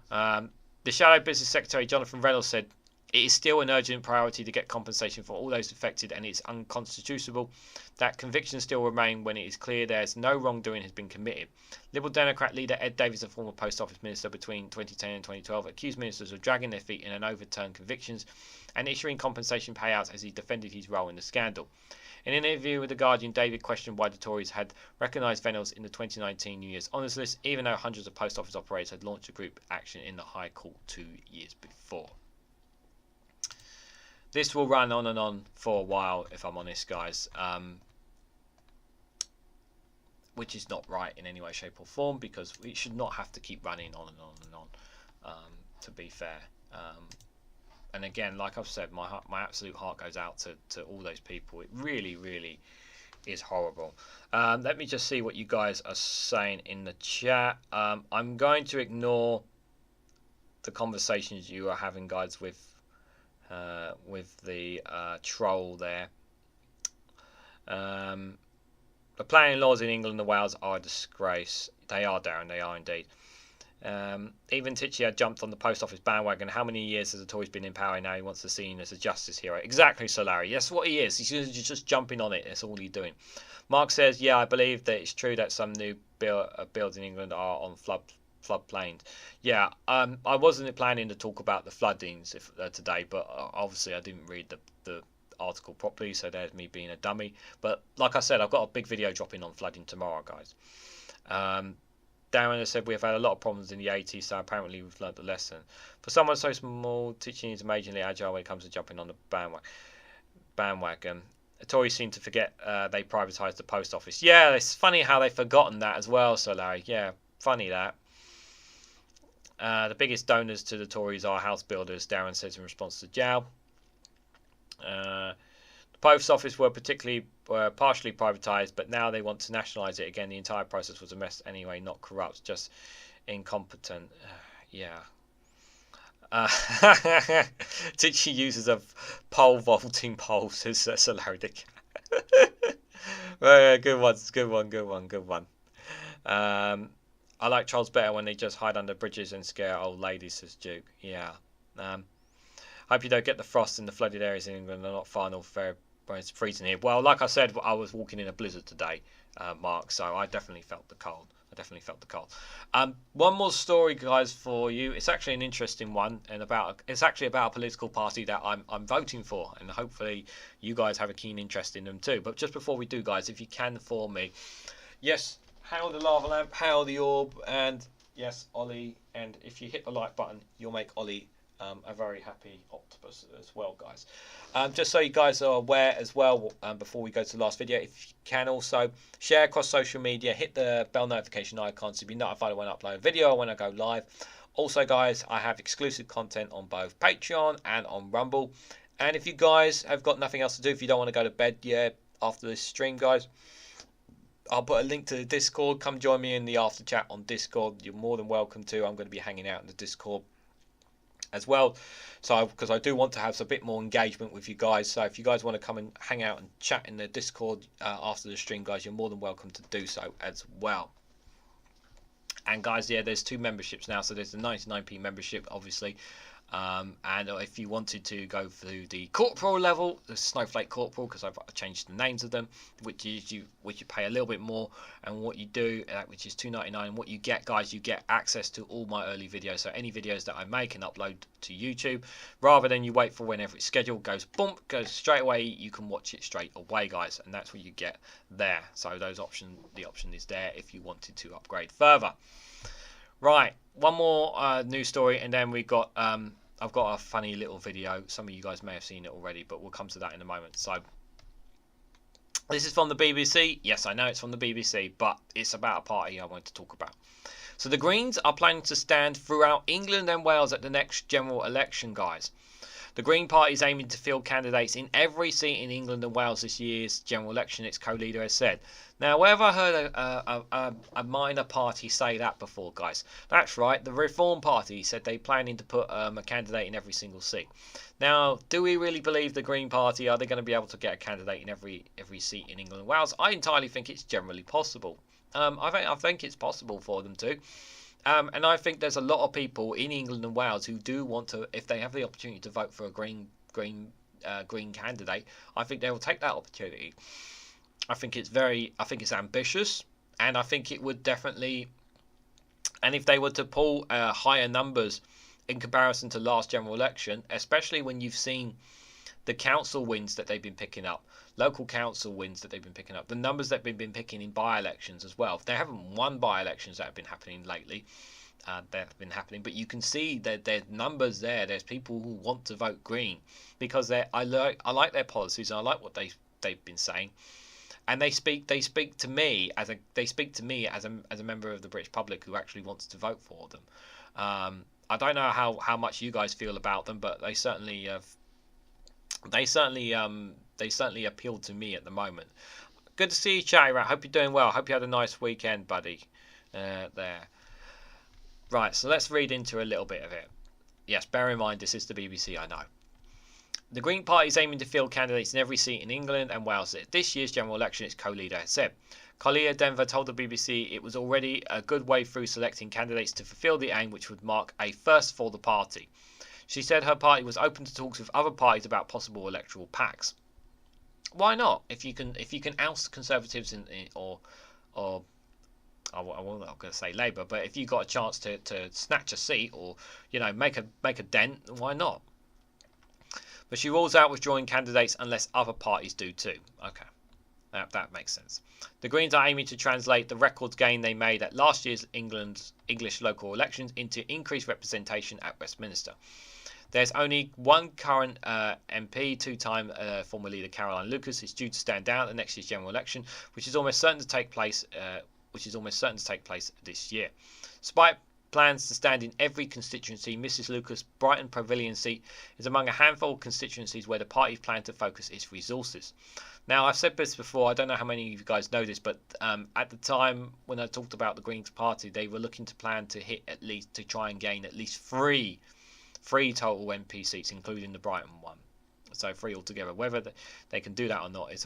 The Shadow Business Secretary Jonathan Reynolds said, "It is still an urgent priority to get compensation for all those affected, and it's unconstitutional that convictions still remain when it is clear there's no wrongdoing has been committed." Liberal Democrat leader Ed Davis, a former Post Office minister between 2010 and 2012, accused ministers of dragging their feet in and overturned convictions and issuing compensation payouts as he defended his role in the scandal. In an interview with The Guardian, David questioned why the Tories had recognised Reynolds in the 2019 New Year's Honours List, even though hundreds of post office operators had launched a group action in the High Court 2 years before. This will run on and on for a while, if I'm honest, guys. Which is not right in any way, shape or form, because it should not have to keep running on and on and on, to be fair. And again, like I've said, my absolute heart goes out to all those people. It really, really is horrible. Let me just see what you guys are saying in the chat. I'm going to ignore the conversations you are having, guys, with the troll there. The planning laws in England and Wales are a disgrace. They are, Darren, they are indeed. Even Tichy jumped on the post office bandwagon. How many years has the Tories been in power? Now he wants to see him as a justice hero. Exactly, so Larry. That's what he is. He's just jumping on it. That's all he's doing. Mark says, yeah, I believe that it's true that some new builds in England are on floodplains. Yeah, I wasn't planning to talk about the floodings today, but obviously I didn't read the article properly, so there's me being a dummy. But like I said, I've got a big video dropping on flooding tomorrow, guys. Darren has said we have had a lot of problems in the 80s, so apparently we've learnt the lesson. For someone so small, teaching is amazingly agile when it comes to jumping on the bandwagon. The Tories seem to forget they privatised the post office. Yeah, it's funny how they've forgotten that as well, so Larry. Yeah, funny that. The biggest donors to the Tories are house builders, Darren says in response to Jow. The post office were partially privatised, but now they want to nationalise it again. The entire process was a mess anyway, not corrupt, just incompetent. Yeah. Tichy uses of pole vaulting poles, says Larry. Good one. I like trolls better when they just hide under bridges and scare old ladies, says Duke. Yeah. Hope you don't get the frost in the flooded areas in England. They're not far north, where it's freezing here. Well, like I said, I was walking in a blizzard today, Mark, so I definitely felt the cold. One more story, guys, for you. It's actually an interesting one, and it's actually about a political party that I'm voting for, and hopefully you guys have a keen interest in them too. But just before we do, guys, if you can for me, yes, hail the lava lamp, hail the orb, and yes, Ollie. And if you hit the like button, you'll make Ollie a very happy octopus as well, guys. Just so you guys are aware as well, before we go to the last video, if you can also share across social media, hit the bell notification icon to be notified when I upload a video or when I go live. Also, guys, I have exclusive content on both Patreon and on Rumble. And if you guys have got nothing else to do, if you don't want to go to bed yet after this stream, guys, I'll put a link to the Discord. Come join me in the after chat on Discord. You're more than welcome to. I'm going to be hanging out in the Discord as well, so because I do want to have a bit more engagement with you guys. So if you guys want to come and hang out and chat in the Discord after the stream, guys, you're more than welcome to do so as well. And guys, yeah, there's 2 memberships now. So there's the 99p membership, obviously. And if you wanted to go through the corporal level, the Snowflake corporal, because I've changed the names of them, which you pay a little bit more, and what you do, which is $2.99. And what you get, guys, you get access to all my early videos. So any videos that I make and upload to YouTube, rather than you wait for whenever it's scheduled, goes straight away. You can watch it straight away, guys, and that's what you get there. So the option is there if you wanted to upgrade further. Right, one more news story, and then we got I've got a funny little video. Some of you guys may have seen it already, but we'll come to that in a moment. So this is from the BBC. Yes, I know it's from the BBC, but it's about a party I want to talk about. So the Greens are planning to stand throughout England and Wales at the next general election, guys. The Green Party is aiming to field candidates in every seat in England and Wales this year's general election, its co-leader has said. Now, where have I heard a minor party say that before, guys? That's right, the Reform Party said they're planning to put a candidate in every single seat. Now, do we really believe the Green Party, are they going to be able to get a candidate in every seat in England and Wales? I entirely think it's generally possible. I think it's possible for them to. And I think there's a lot of people in England and Wales who do want to, if they have the opportunity to vote for a green candidate, I think they will take that opportunity. I think it's ambitious, and I think it would definitely, and if they were to pull higher numbers in comparison to last general election, especially when you've seen the council wins that they've been picking up, local council wins that they've been picking up, the numbers that they've been picking in by-elections as well. They haven't won by-elections that have been happening lately. But you can see that there's numbers there. There's people who want to vote Green because I like their policies, and I like what they've been saying, and they speak to me as a member of the British public who actually wants to vote for them. I don't know how much you guys feel about them, but they certainly appeal to me at the moment. Good to see you, Chatty Rat. Hope you're doing well. Hope you had a nice weekend, buddy. There. Right, so let's read into a little bit of it. Yes, bear in mind this is the BBC, I know. The Green Party is aiming to field candidates in every seat in England and Wales at this year's general election, its co-leader has said. Collier Denver told the BBC it was already a good way through selecting candidates to fulfil the aim, which would mark a first for the party. She said her party was open to talks with other parties about possible electoral pacts. Why not? If you can oust Conservatives or I'm not going to say Labour, but if you got a chance to snatch a seat or make a dent, why not? But she rules out withdrawing candidates unless other parties do too. Okay, that makes sense. The Greens are aiming to translate the records gain they made at last year's English local elections into increased representation at Westminster. There's only one current MP, two-time former leader Caroline Lucas, is due to stand down at the next year's general election, which is almost certain to take place. This year. Despite plans to stand in every constituency, Mrs. Lucas' Brighton Pavilion seat is among a handful of constituencies where the party plan to focus its resources. Now, I've said this before, I don't know how many of you guys know this, but at the time when I talked about the Greens Party, they were looking to plan to try and gain at least three total MP seats, including the Brighton one. So 3 altogether. Whether they can do that or not is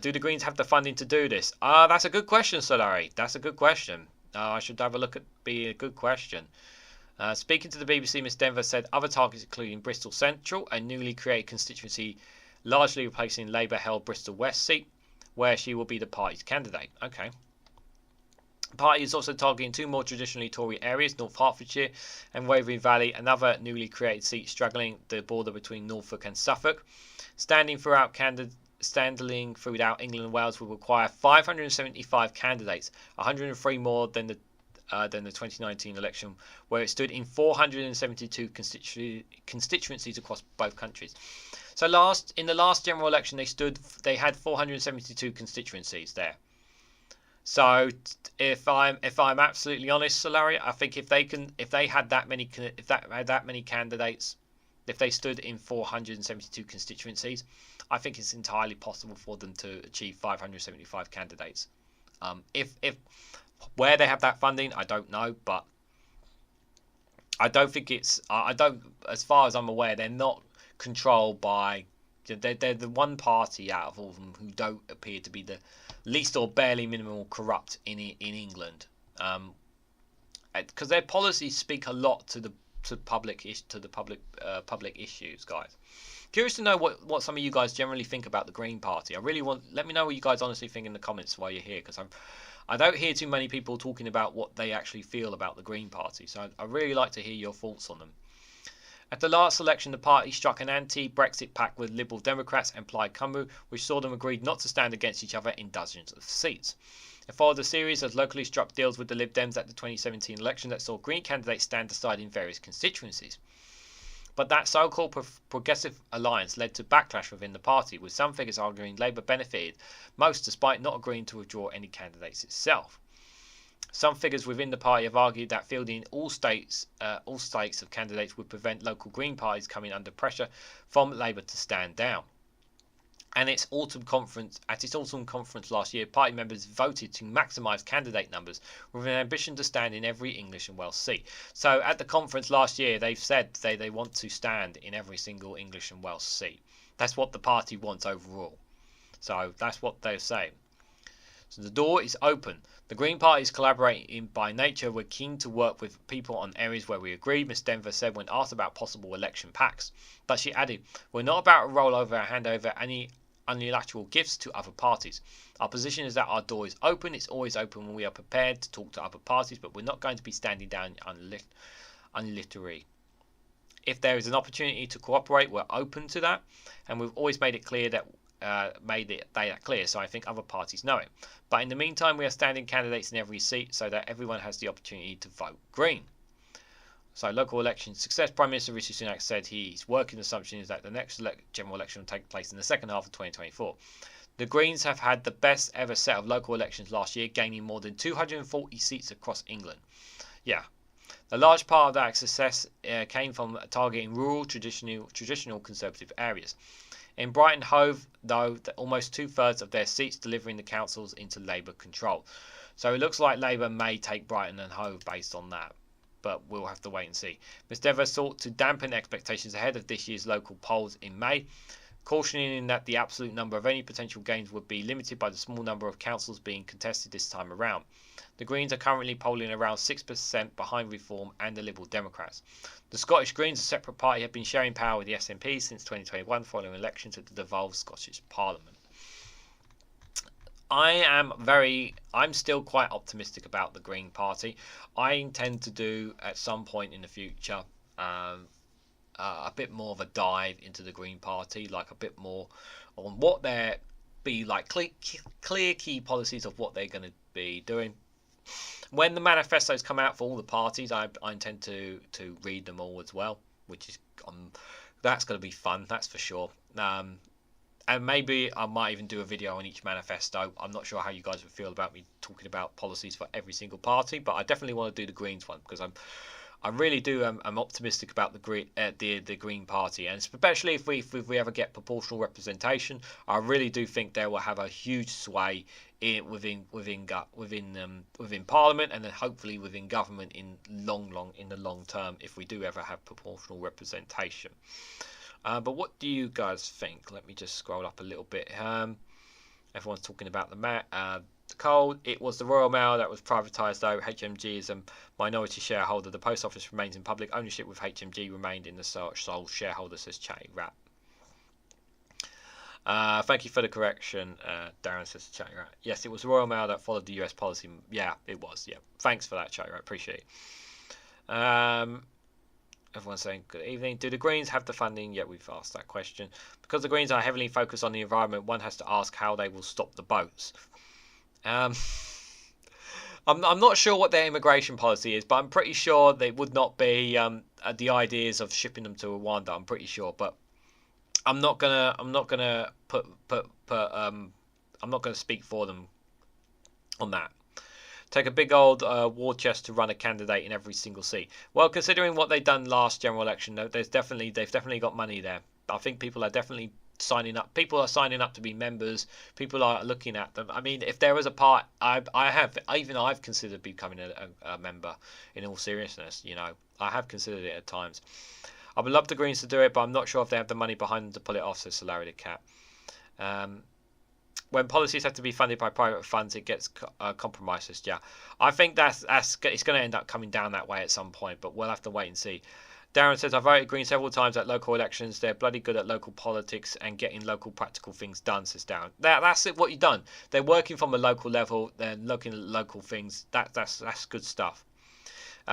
do the Greens have the funding to do this? That's a good question, Solari. That's a good question. I should have a look at be a good question. Speaking to the BBC, Ms Denver said other targets including Bristol Central, a newly created constituency largely replacing Labour-held Bristol West seat, where she will be the party's candidate. Okay. The party is also targeting 2 more traditionally Tory areas, North Hertfordshire and Waverley Valley, another newly created seat straddling the border between Norfolk and Suffolk. Standing throughout England and Wales will require 575 candidates, 103 more than the 2019 election, where it stood in 472 constituencies across both countries. So in the last general election, they had 472 constituencies there. So if I'm absolutely honest, Solari, I think if they had that many candidates, if they stood in 472 constituencies, I think it's entirely possible for them to achieve 575 candidates. If where they have that funding, I don't know, but I don't think it's. As far as I'm aware, they're not controlled by. They're the one party out of all of them who don't appear to be the least or barely minimal corrupt in England. because their policies speak a lot to the public issues, guys. Curious to know what some of you guys generally think about the Green Party. Let me know what you guys honestly think in the comments while you're here, because I don't hear too many people talking about what they actually feel about the Green Party, so I really like to hear your thoughts on them. At the last election, the party struck an anti-Brexit pact with Liberal Democrats and Plaid Cymru, which saw them agreed not to stand against each other in dozens of seats. It followed a series of locally struck deals with the Lib Dems at the 2017 election that saw Green candidates stand aside in various constituencies. But that so-called progressive alliance led to backlash within the party, with some figures arguing Labour benefited most despite not agreeing to withdraw any candidates itself. Some figures within the party have argued that fielding all stakes of candidates would prevent local Green parties coming under pressure from Labour to stand down. At its autumn conference last year, party members voted to maximise candidate numbers with an ambition to stand in every English and Welsh seat. So at the conference last year, they've said they want to stand in every single English and Welsh seat. That's what the party wants overall. So that's what they're saying. So the door is open. The Green Party is collaborating by nature. We're keen to work with people on areas where we agree, Ms Denver said when asked about possible election pacts. But she added, we're not about a rollover or hand over any unilateral gifts to other parties. Our position is that our door is open. It's always open when we are prepared to talk to other parties, but we're not going to be standing down unilaterally. If there is an opportunity to cooperate, we're open to that, and we've always made it clear that clear, so I think other parties know it. But in the meantime, we are standing candidates in every seat so that everyone has the opportunity to vote Green. So local election success. Prime Minister Rishi Sunak said his working assumption is that the next general election will take place in the second half of 2024. The Greens have had the best ever set of local elections last year, gaining more than 240 seats across England. Yeah. A large part of that success came from targeting rural, traditional Conservative areas. In Brighton Hove, though, almost 2/3 of their seats delivering the councils into Labour control. So it looks like Labour may take Brighton and Hove based on that, but we'll have to wait and see. Ms Dever sought to dampen expectations ahead of this year's local polls in May, cautioning that the absolute number of any potential gains would be limited by the small number of councils being contested this time around. The Greens are currently polling around 6% behind Reform and the Liberal Democrats. The Scottish Greens, a separate party, have been sharing power with the SNP since 2021 following elections at the devolved Scottish Parliament. I'm still quite optimistic about the Green Party. I intend to do at some point in the future a bit more of a dive into the Green Party, like a bit more on what their be like clear key policies of what they're going to be doing. When the manifestos come out for all the parties, I intend to read them all as well, which is that's going to be fun, that's for sure. And maybe I might even do a video on each manifesto. I'm not sure how you guys would feel about me talking about policies for every single party, but I definitely want to do the Greens one because I really do. I'm optimistic about the Green Party, and especially if we ever get proportional representation, I really do think they will have a huge sway within Parliament, and then hopefully within government in the long term if we do ever have proportional representation. But what do you guys think? Let me just scroll up a little bit. Everyone's talking about the coal. It was the Royal Mail that was privatised, though. HMG is a minority shareholder. The post office remains in public ownership, with HMG remained in the sole shareholder, says Chatty Rat. Thank you for the correction, Darren, says Chatty Rat. Yes, it was the Royal Mail that followed the US policy. Yeah, it was. Yeah, thanks for that, Chatty Rat. Appreciate it. Everyone's saying good evening. Do the Greens have the funding? Yeah, we've asked that question. Because the Greens are heavily focused on the environment, one has to ask how they will stop the boats. I'm not sure what their immigration policy is, but I'm pretty sure they would not be the ideas of shipping them to Rwanda. I'm pretty sure, but I'm not gonna speak for them on that. Take a big old war chest to run a candidate in every single seat. Well, considering what they've done last general election, they've definitely got money there. I think people are definitely signing up. People are signing up to be members. People are looking at them. I mean, if there was a part, I've considered becoming a member. In all seriousness, you know, I have considered it at times. I would love the Greens to do it, but I'm not sure if they have the money behind them to pull it off, says Larry the Cat. when policies have to be funded by private funds, it gets compromises. Yeah, I think it's going to end up coming down that way at some point, but we'll have to wait and see. Darren says, I voted Green several times at local elections. They're bloody good at local politics and getting local practical things done, says Darren. That's it, what you've done. They're working from a local level. They're looking at local things. That's good stuff.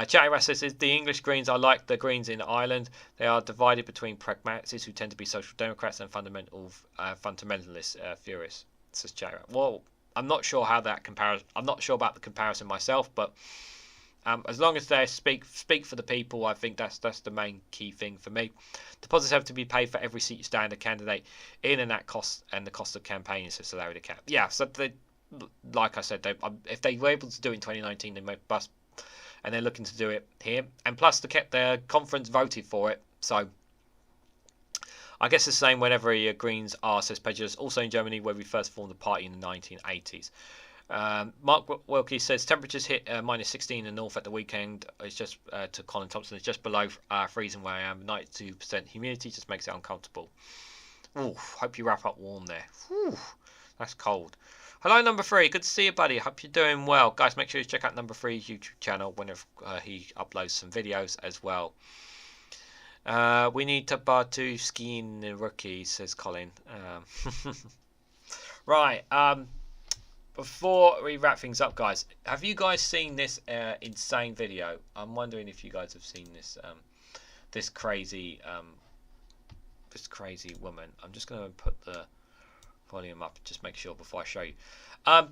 Chatty Rat says, the English Greens are like the Greens in Ireland. They are divided between pragmatists who tend to be social democrats and fundamentalists, furious, says Chatty Rat. Well, I'm not sure how that compares. I'm not sure about the comparison myself, but as long as they speak for the people, I think that's the main key thing for me. Deposits have to be paid for every seat you stand a candidate in, and that cost and the cost of campaigning, says Larry the Cat. Yeah, so like I said, if they were able to do it in 2019, they must, and they're looking to do it here. And plus, the conference voted for it, so I guess the same whenever Greens are, says Prejudice. Also in Germany, where we first formed the party in the 1980s. Mark Wilkie says temperatures hit minus 16 in the north at the weekend. It's just to Colin Thompson. It's just below freezing where I am. 92% humidity just makes it uncomfortable. Ooh, hope you wrap up warm there. Whew, that's cold. Hello, number 3. Good to see you, buddy. Hope you're doing well, guys. Make sure you check out number 3's YouTube channel whenever he uploads some videos as well. We need to bar to skiing the rookie, says Colin. Right. Before we wrap things up, guys, have you guys seen this insane video? I'm wondering if you guys have seen this this crazy woman. I'm just going to put the volume up, just make sure before I show you. I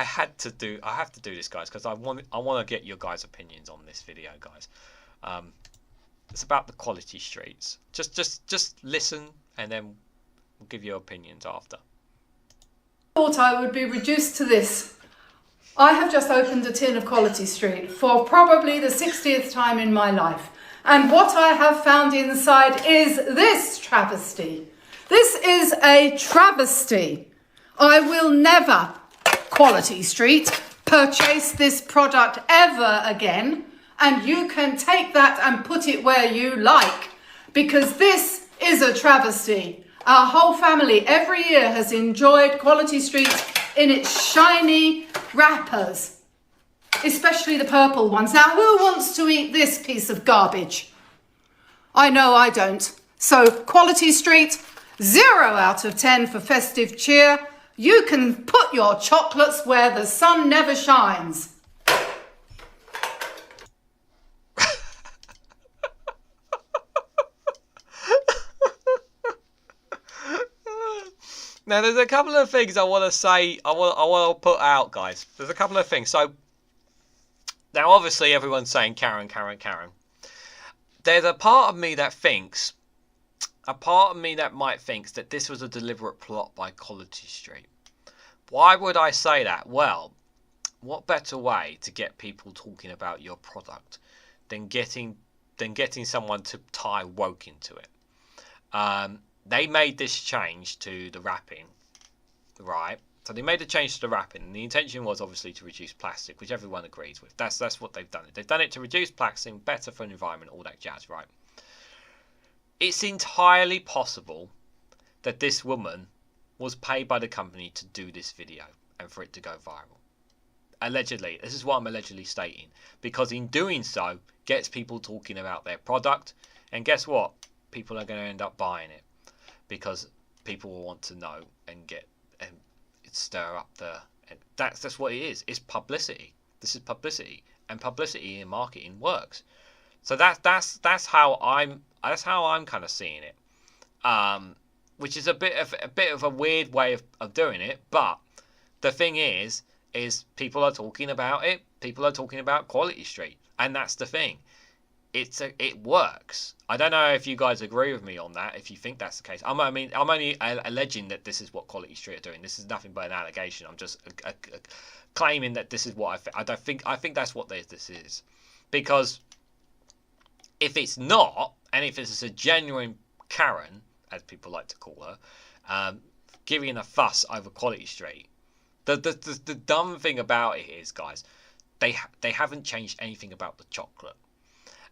have to do this, guys, because I want to get your guys' opinions on this video, guys. It's about the quality streets. Just listen, and then we'll give you opinions after. Thought I would be reduced to this. I have just opened a tin of Quality Street for probably the 60th time in my life. And what I have found inside is this travesty. This is a travesty. I will never, Quality Street, purchase this product ever again. And you can take that and put it where you like, because this is a travesty. Our whole family every year has enjoyed Quality Street in its shiny wrappers, especially the purple ones. Now, who wants to eat this piece of garbage? I know I don't. So, Quality Street, 0 out of 10 for festive cheer. You can put your chocolates where the sun never shines. Now, there's a couple of things I want to say. I want to put out, guys. There's a couple of things. So, now obviously everyone's saying Karen, Karen, Karen. There's a part of me that might think that this was a deliberate plot by Quality Street. Why would I say that? Well, what better way to get people talking about your product than getting someone to tie woke into it? They made this change to the wrapping, right? So they made a change to the wrapping, and the intention was obviously to reduce plastic, which everyone agrees with. That's what they've done. They've done it to reduce plastic, better for the environment, all that jazz, right? It's entirely possible that this woman was paid by the company to do this video and for it to go viral. Allegedly. This is what I'm allegedly stating. Because in doing so, gets people talking about their product, and guess what? People are going to end up buying it. Because people will want to know and stir up that's what it is. It's publicity. This is publicity, and publicity in marketing works. So that's how I'm kind of seeing it. Which is a bit of a weird way of doing it, but the thing is people are talking about it. People are talking about Quality Street, and that's the thing. It works. I don't know if you guys agree with me on that. If you think that's the case, I'm only alleging that this is what Quality Street are doing. This is nothing but an allegation. I'm just claiming that this is what I think. I think that's what this is, because if it's not, and if it's a genuine Karen, as people like to call her, giving a fuss over Quality Street, the dumb thing about it is, guys, they haven't changed anything about the chocolate.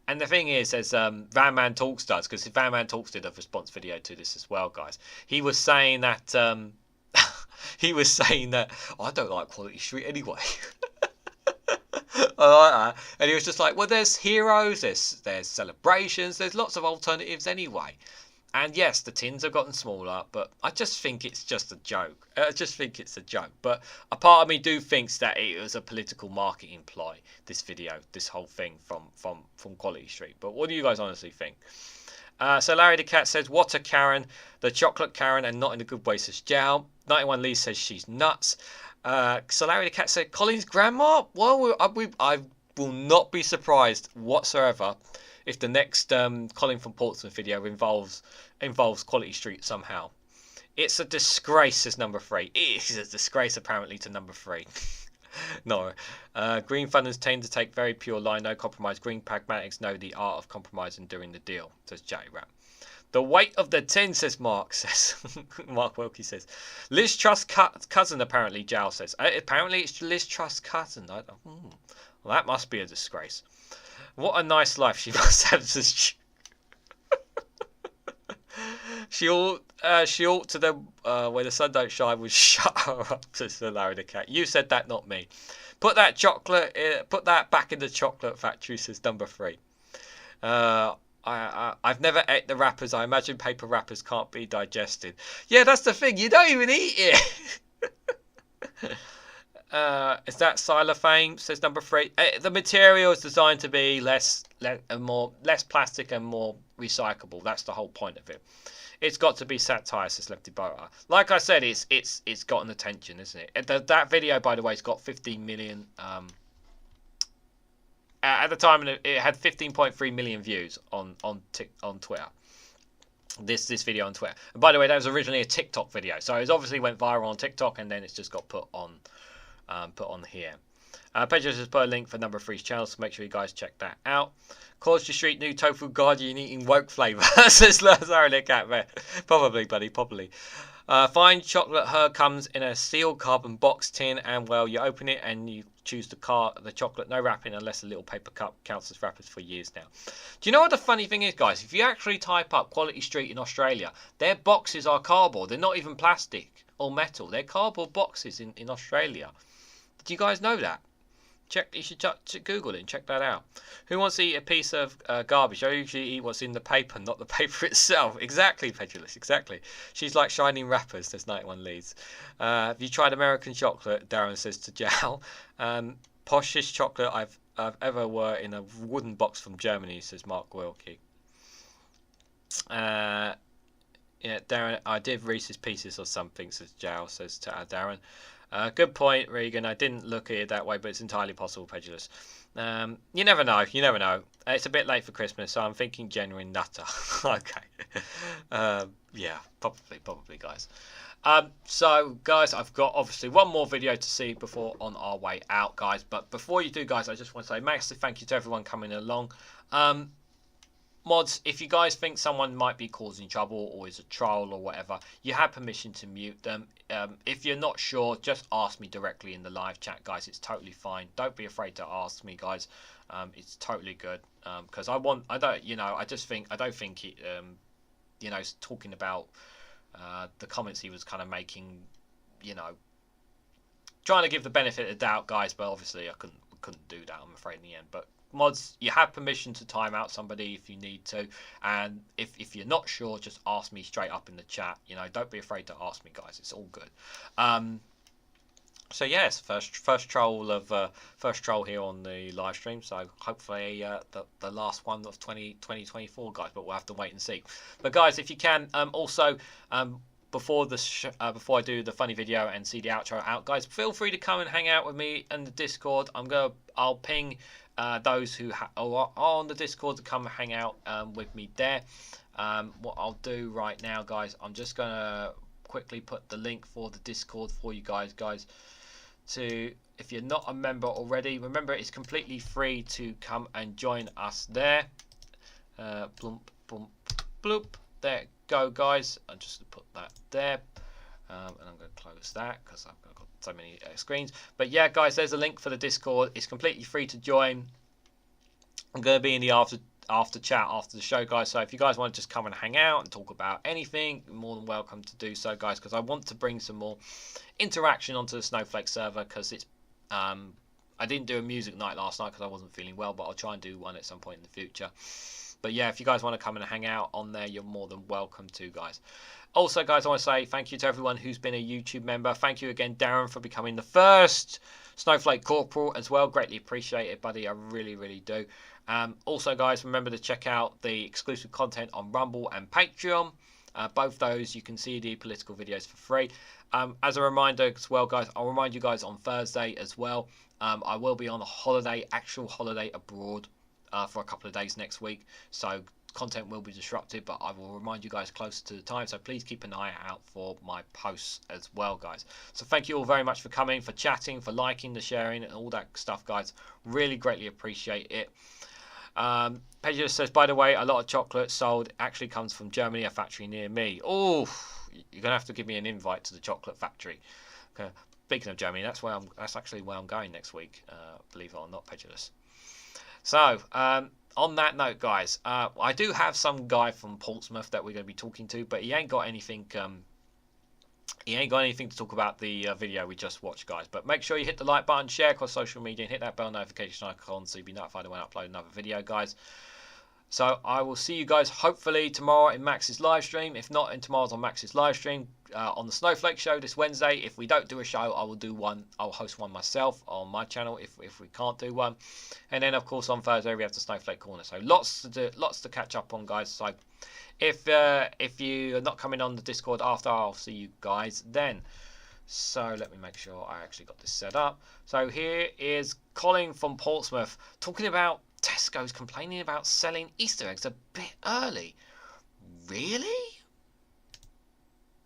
And the thing is, as Van Man Talks does, because Van Man Talks did a response video to this as well, guys. He was saying that He was saying that, I don't like Quality Street anyway. I like that. And he was just like, well, there's heroes, there's celebrations, there's lots of alternatives anyway. And yes, the tins have gotten smaller, but I just think it's just a joke. I just think it's a joke. But a part of me do thinks that it was a political marketing ploy, this video, this whole thing from Quality Street. But what do you guys honestly think? So Larry the Cat says, what a Karen. The chocolate Karen, and not in a good way, says Jow. 91 Lee says she's nuts. So Larry the Cat said, Colin's grandma? Well, I will not be surprised whatsoever if the next Colin from Portsmouth video involves Quality Street somehow. It's a disgrace, says number 3. It is a disgrace, apparently, to number 3. No. Green funders tend to take very pure line, no compromise. Green pragmatics know the art of compromise and doing the deal, says Jatty Rat. The weight of the tin, says Mark, says. Mark Wilkie says. Liz Truss' cousin, apparently, Jow says. Apparently it's Liz Truss' cousin. Well, that must be a disgrace. What a nice life she must have, says She ought to them where the sun don't shine would shut her up, says Larry the Cat. You said that, not me. Put that back in the chocolate factory, says number 3. I've never ate the wrappers. I imagine paper wrappers can't be digested. Yeah, that's the thing. You don't even eat it. Is that xylophane? Says number 3. The material is designed to be less plastic and more recyclable. That's the whole point of it. It's got to be satire, says Lefty Boater. Like I said, it's gotten attention, isn't it? That video, by the way, has got 15 million. At the time, it had 15.3 million views on Twitter. This video on Twitter. And by the way, that was originally a TikTok video, so it obviously went viral on TikTok, and then it's just got put on here. Pedro has put a link for number 3's channel, so make sure you guys check that out. Causey Street, new tofu guardian eating woke flavour, says Lazaro Cat. Probably, buddy, probably. Fine chocolate her comes in a sealed carbon box tin, and well, you open it and you choose the chocolate, no wrapping unless a little paper cup counts as wrappers for years now. Do you know what the funny thing is, guys? If you actually type up Quality Street in Australia, their boxes are cardboard. They're not even plastic or metal. They're cardboard boxes in Australia. Did you guys know that? You should Google it and check that out. Who wants to eat a piece of garbage? I usually eat what's in the paper, not the paper itself. Exactly, Pedulous, exactly. She's like shining wrappers, says 91 Leeds. Have you tried American chocolate? Darren says to Jal. Poshest chocolate I've ever were in a wooden box from Germany, says Mark Wilkie. Yeah, Darren, I did Reese's Pieces or something, says Jal, says to Darren. Good point, Regan. I didn't look at it that way, but it's entirely possible, Pedulous. You never know. You never know. It's a bit late for Christmas, so I'm thinking genuine nutter. Okay. Yeah, probably, guys. So, guys, I've got obviously one more video to see before on our way out, guys. But before you do, guys, I just want to say massive thank you to everyone coming along. Mods, if you guys think someone might be causing trouble or is a troll or whatever, you have permission to mute them. If you're not sure, just ask me directly in the live chat, guys. It's totally fine. Don't be afraid to ask me, guys. It's totally good. Because I don't think it, talking about the comments he was kind of making, trying to give the benefit of the doubt, guys. But obviously I couldn't do that, I'm afraid, in the end. But mods, you have permission to time out somebody if you need to, and if you're not sure, just ask me straight up in the chat. Don't be afraid to ask me, guys. It's all good. So yes, first troll here on the live stream. So hopefully the last one of 2024, guys. But we'll have to wait and see. But guys, if you can, also before I do the funny video and see the outro out, guys, feel free to come and hang out with me in the Discord. I'll ping those who are on the Discord to come hang out with me there. What I'll do right now, guys, I'm just gonna quickly put the link for the Discord for you guys. To, if you're not a member already, remember it's completely free to come and join us there. Bloop, bloop, bloop. There go, guys. I'm just gonna put that there, and I'm gonna close that because I've got so many screens. But yeah, guys, there's a link for the Discord. It's completely free to join. I'm going to be in the after chat after the show, guys. So if you guys want to just come and hang out and talk about anything, you're more than welcome to do so, guys, because I want to bring some more interaction onto the Snowflake server, because it's I didn't do a music night last night because I wasn't feeling well, but I'll try and do one at some point in the future. But yeah, if you guys want to come and hang out on there, you're more than welcome to, guys. Also, guys, I want to say thank you to everyone who's been a YouTube member. Thank you again, Darren, for becoming the first Snowflake Corporal as well. Greatly appreciate it, buddy. I really, really do. Also, guys, remember to check out the exclusive content on Rumble and Patreon. Both those, you can see the political videos for free. As a reminder as well, guys, I'll remind you guys on Thursday as well. I will be on a holiday, actual holiday abroad for a couple of days next week. So content will be disrupted, but I will remind you guys closer to the time. So please keep an eye out for my posts as well, guys. So thank you all very much for coming, for chatting, for liking, the sharing, and all that stuff, guys. Really greatly appreciate it. Pedro says, by the way, a lot of chocolate sold actually comes from Germany, a factory near me. Oh, you're gonna have to give me an invite to the chocolate factory. Okay. Speaking of Germany, that's actually where I'm going next week. Believe it or not, Pedro. So on that note, guys, I do have some guy from Portsmouth that we're going to be talking to, but he ain't got anything. He ain't got anything to talk about the video we just watched, guys. But make sure you hit the like button, share across social media, and hit that bell notification icon so you'll be notified when I upload another video, guys. So I will see you guys hopefully tomorrow in Max's live stream. If not, in tomorrow's on Max's live stream on the Snowflake show this Wednesday. If we don't do a show, I will do one. I'll host one myself on my channel if we can't do one. And then of course on Thursday we have the Snowflake corner. So lots to do, lots to catch up on, guys. So if you're not coming on the Discord after, I'll see you guys then. So let me make sure I actually got this set up. So here is Colin from Portsmouth talking about Tesco's complaining about selling Easter eggs a bit early. Really?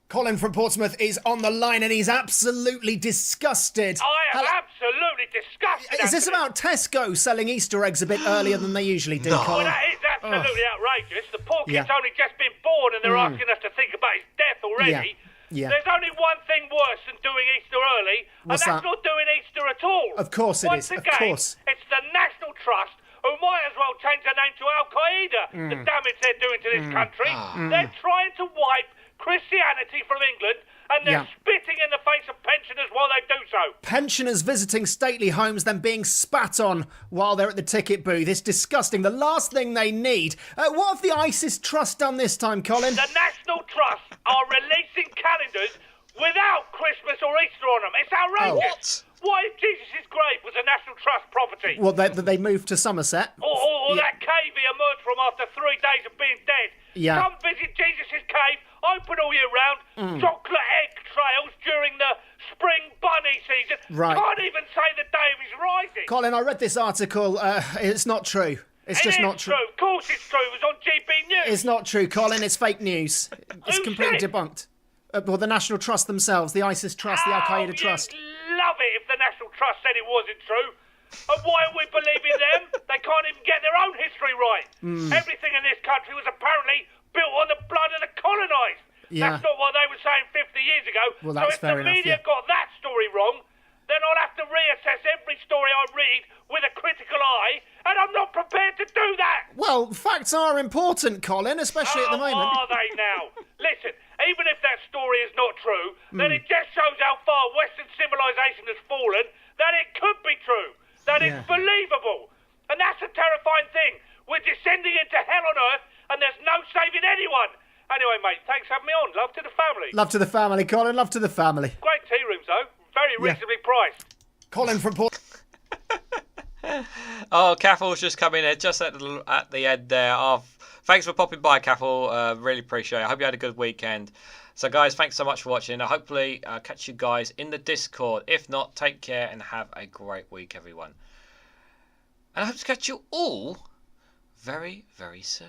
Colin from Portsmouth is on the line and he's absolutely disgusted. I am absolutely disgusted. Is this about Tesco selling Easter eggs a bit earlier than they usually do, Colin? Well, that is absolutely outrageous. The poor kid's only just been born and they're asking us to think about his death already. Yeah. There's only one thing worse than doing Easter early, What's and that's that? not doing Easter at all. Of course it is. Once Of again, course. it's the National Trust who might as well change their name to Al-Qaeda. The damage they're doing to this country. They're trying to wipe Christianity from England, and they're spitting in the face of pensioners while they do so. Pensioners visiting stately homes, then being spat on while they're at the ticket booth. It's disgusting. The last thing they need. What have the ISIS Trust done this time, Colin? The National Trust are releasing calendars without Christmas or Easter on them. It's outrageous. Why if Jesus' grave was a National Trust property? Well, they moved to Somerset. Or that cave he emerged from after 3 days of being dead. Yeah. Come visit Jesus' cave, open all year round, chocolate egg trails during the spring bunny season. Right. Can't even say the day of his rising. Colin, I read this article. It's not true. It's just not true. Of course it's true. It was on GB News. It's not true, Colin. It's fake news. It's Who completely said? debunked. Well, the National Trust themselves, the ISIS Trust, the Al-Qaeda Trust. Love it if the National Trust said it wasn't true. And why are we believing them? They can't even get their own history right. Everything in this country was apparently built on the blood of the colonised. Yeah. That's not what they were saying 50 years ago. Well, so that's if fair the enough, media got that story wrong, then I'll have to reassess every story I read with a critical eye, and I'm not prepared to do that. Well, facts are important, Colin, especially at the moment. Are they now? Listen, even if that story is not true, then it just shows how far Western civilization has fallen, that it could be true, that it's believable. And that's a terrifying thing. We're descending into hell on earth, and there's no saving anyone. Anyway, mate, thanks for having me on. Love to the family. Love to the family, Colin. Love to the family. Great tea rooms, though. Very reasonably priced. Colin from Port. Oh, Caffal's just come in there just at the end there. Oh, thanks for popping by, Caffal. Really appreciate it. I hope you had a good weekend. So, guys, thanks so much for watching. I hopefully catch you guys in the Discord. If not, take care and have a great week, everyone. And I hope to catch you all very, very soon.